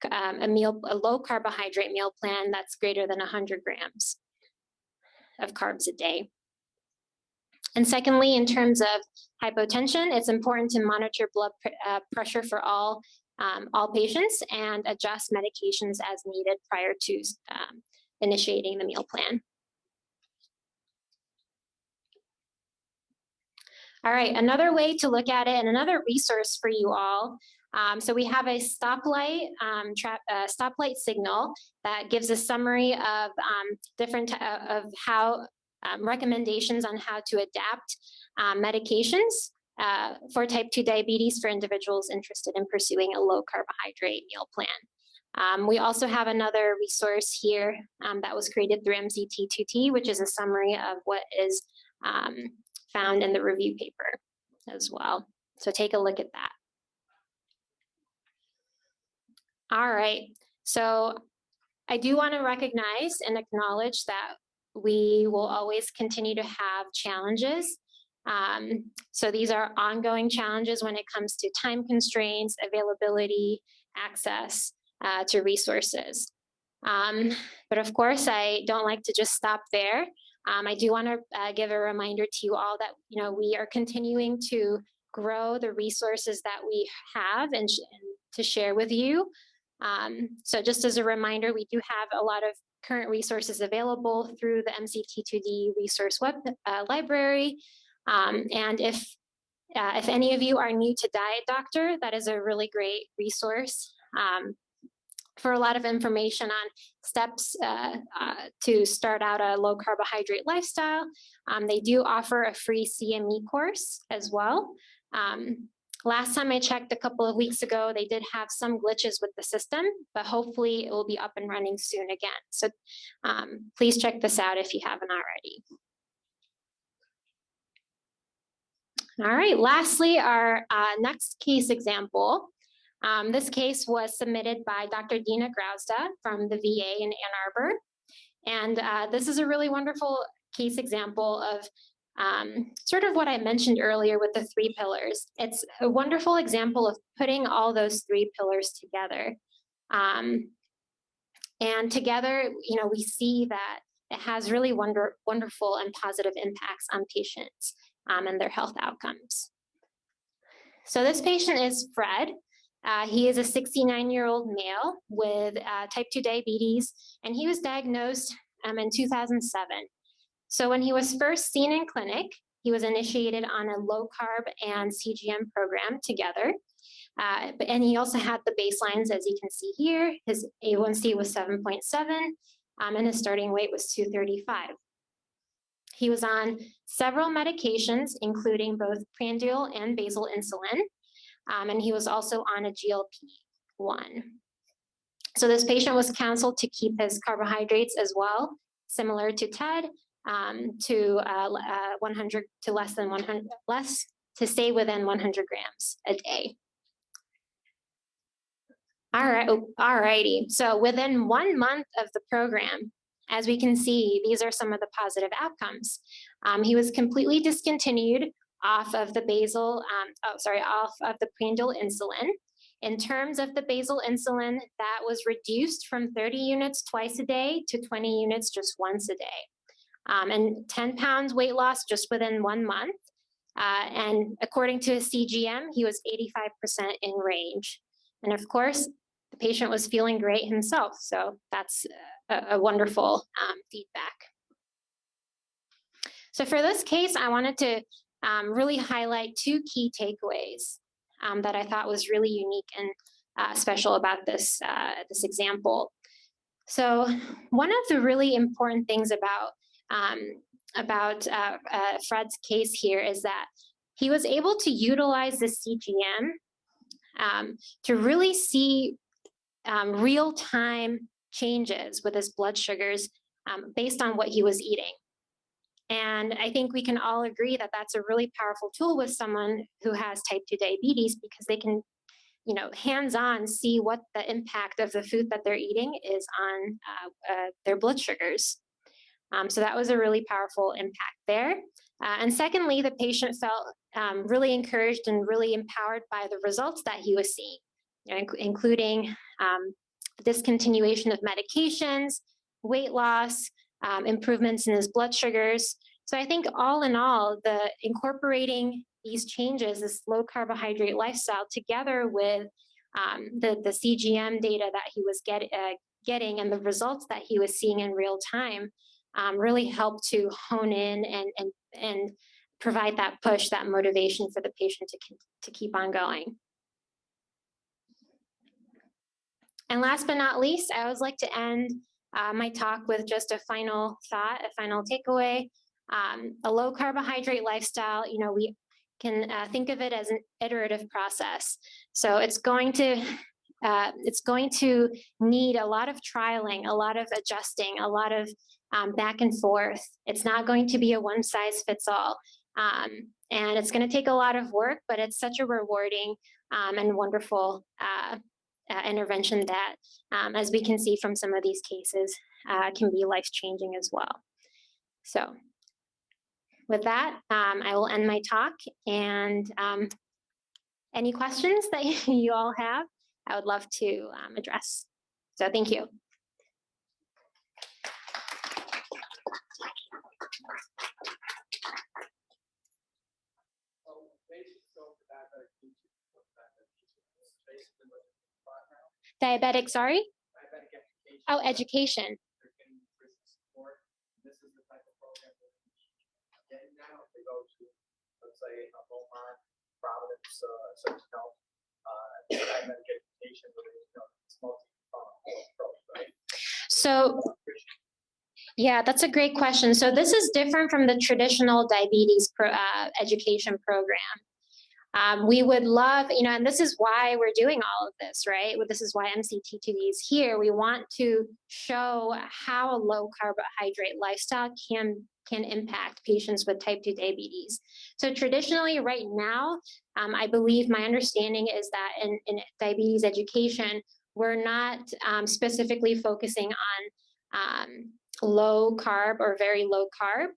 a low carbohydrate meal plan that's greater than 100 grams of carbs a day. And secondly, in terms of hypotension, it's important to monitor blood pressure for all patients and adjust medications as needed prior to initiating the meal plan. All right, another way to look at it and another resource for you all. So we have a stoplight signal that gives a summary of recommendations on how to adapt medications for type 2 diabetes for individuals interested in pursuing a low carbohydrate meal plan. We also have another resource here that was created through MCT2D, which is a summary of what is found in the review paper as well. So take a look at that. All right, so I do want to recognize and acknowledge that we will always continue to have challenges. So these are ongoing challenges when it comes to time constraints, availability, access to resources. But of course, I don't like to just stop there. I do want to give a reminder to you all that we are continuing to grow the resources that we have and to share with you. So just as a reminder, we do have a lot of current resources available through the MCT2D resource web library. And if any of you are new to Diet Doctor, that is a really great resource for a lot of information on steps to start out a low carbohydrate lifestyle. They do offer a free CME course as well. Last time I checked a couple of weeks ago, they did have some glitches with the system, but hopefully it will be up and running soon again. So please check this out if you haven't already. All right, lastly, our next case example. This case was submitted by Dr. Dina Grausda from the VA in Ann Arbor. And this is a really wonderful case example of sort of what I mentioned earlier with the 3 pillars. It's a wonderful example of putting all those 3 pillars together. And together, we see that it has really wonderful and positive impacts on patients and their health outcomes. So this patient is Fred. He is a 69-year-old male with type 2 diabetes, and he was diagnosed in 2007. So when he was first seen in clinic, he was initiated on a low carb and CGM program together. And he also had the baselines, as you can see here. His A1C was 7.7, and his starting weight was 235. He was on several medications, including both prandial and basal insulin, and he was also on a GLP-1. So this patient was counseled to keep his carbohydrates as well, similar to Ted, to 100 to less than 100, to stay within 100 grams a day. All righty. So within 1 month of the program, as we can see, these are some of the positive outcomes. He was completely discontinued off of the off of the prandial insulin. In terms of the basal insulin, that was reduced from 30 units twice a day to 20 units just once a day. And 10 pounds weight loss just within 1 month. And according to his CGM, he was 85% in range. And of course, the patient was feeling great himself. So that's a wonderful feedback. So for this case, I wanted to really highlight 2 key takeaways that I thought was really unique and special about this example. So one of the really important things about Fred's case here is that he was able to utilize the CGM to really see real-time changes with his blood sugars based on what he was eating. And I think we can all agree that that's a really powerful tool with someone who has type 2 diabetes, because they can, hands-on see what the impact of the food that they're eating is on their blood sugars. So that was a really powerful impact there. And secondly, the patient felt really encouraged and really empowered by the results that he was seeing, including discontinuation of medications, weight loss, improvements in his blood sugars. So I think all in all, incorporating these changes, this low carbohydrate lifestyle, together with the CGM data that he was getting and the results that he was seeing in real time, really helped to hone in and provide that push, that motivation for the patient to keep on going. And last but not least, I always like to end my talk with just a final thought, a final takeaway. A low carbohydrate lifestyle, we can think of it as an iterative process. So it's going to need a lot of trialing, a lot of adjusting, a lot of back and forth. It's not going to be a one size fits all. And it's going to take a lot of work, but it's such a rewarding and wonderful intervention that, as we can see from some of these cases, can be life-changing as well. So with that, I will end my talk, and any questions that you all have, I would love to address. So thank you. Diabetic, sorry? Oh, education. So, yeah, that's a great question. So this is different from the traditional diabetes education program. We would love, and this is why we're doing all of this, right? This is why MCT2D is here. We want to show how a low carbohydrate lifestyle can impact patients with type 2 diabetes. So traditionally right now, I believe my understanding is that in diabetes education, we're not specifically focusing on low carb or very low carb.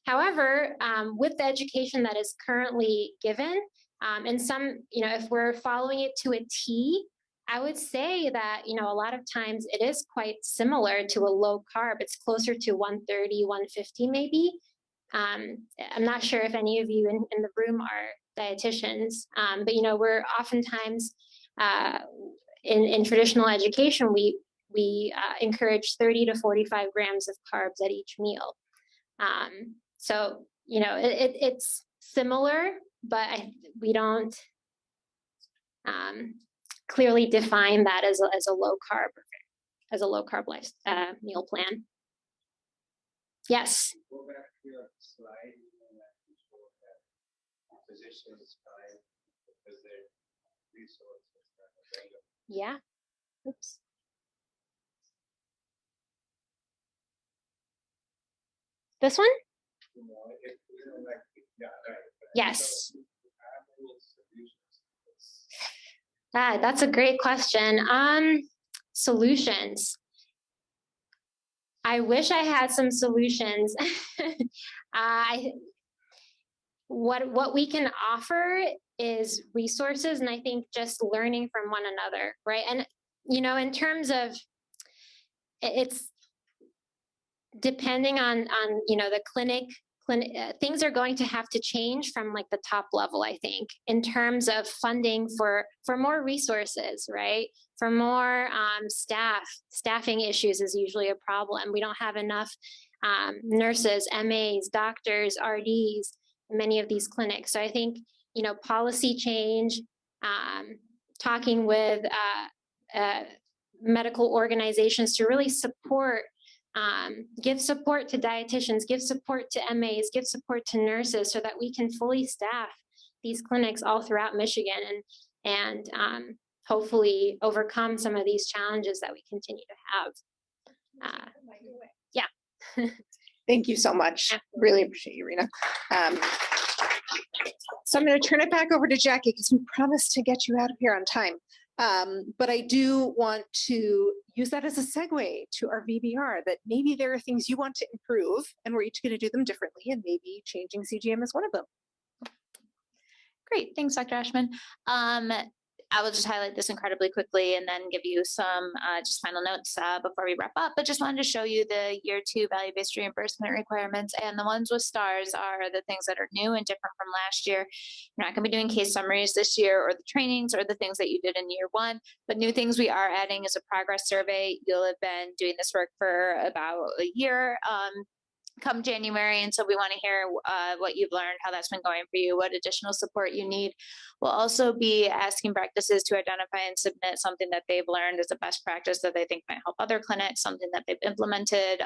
However, with the education that is currently given, and some, if we're following it to a T, I would say that, a lot of times it is quite similar to a low carb. It's closer to 130, 150 maybe. I'm not sure if any of you in the room are dietitians, but, we're oftentimes in traditional education, we encourage 30 to 45 grams of carbs at each meal. So, it's similar, but we don't clearly define that as a low carb meal plan. Yes. Go back to your slide and you show that physicians time because their resources are available. Yeah. Oops. This one? Yes. That's a great question. Solutions. I wish I had some solutions. What we can offer is resources, and I think just learning from one another, right? And in terms of it's depending on the clinic, things are going to have to change from like the top level, I think, in terms of funding for more resources, right? For more staffing issues is usually a problem. We don't have enough nurses, MAs, doctors, RDs, in many of these clinics. So I think, policy change, talking with medical organizations to really support, give support to dietitians, give support to MAs, give support to nurses so that we can fully staff these clinics all throughout Michigan and hopefully overcome some of these challenges that we continue to have. Yeah. Thank you so much. Really appreciate you, Rina. So I'm going to turn it back over to Jackie because we promised to get you out of here on time. But I do want to use that as a segue to our VBR, that maybe there are things you want to improve and we're each going to do them differently, and maybe changing CGM is one of them. Great, thanks, Dr. Ashman. I will just highlight this incredibly quickly and then give you some just final notes before we wrap up. But just wanted to show you the year 2 value-based reimbursement requirements, and the ones with stars are the things that are new and different from last year. You're not going to be doing case summaries this year or the trainings or the things that you did in year 1, but new things we are adding is a progress survey. You'll have been doing this work for about a year. Come January, and so we want to hear what you've learned, how that's been going for you, what additional support you need. We'll also be asking practices to identify and submit something that they've learned as a best practice that they think might help other clinics, something that they've implemented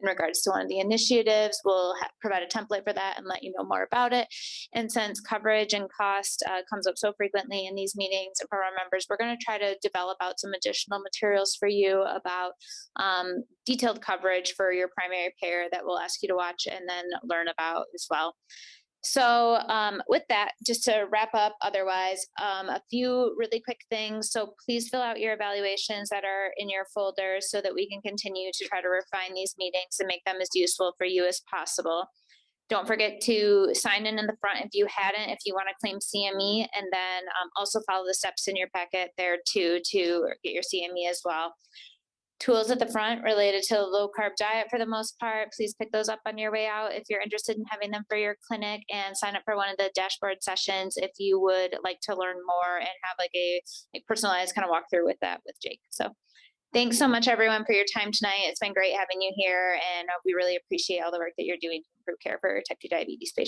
in regards to one of the initiatives. We'll provide a template for that and let you know more about it. And since coverage and cost comes up so frequently in these meetings for our members, we're going to try to develop out some additional materials for you about detailed coverage for your primary payer that we'll ask you to watch and then learn about as well. So with that, just to wrap up, otherwise, a few really quick things. So please fill out your evaluations that are in your folder so that we can continue to try to refine these meetings and make them as useful for you as possible. Don't forget to sign in the front if you hadn't, if you want to claim CME, and then also follow the steps in your packet there too to get your CME as well. Tools at the front related to a low carb diet for the most part. Please pick those up on your way out if you're interested in having them for your clinic, and sign up for one of the dashboard sessions if you would like to learn more and have like a personalized kind of walkthrough with that with Jake. So thanks so much everyone for your time tonight. It's been great having you here, and we really appreciate all the work that you're doing to improve care for type 2 diabetes patients.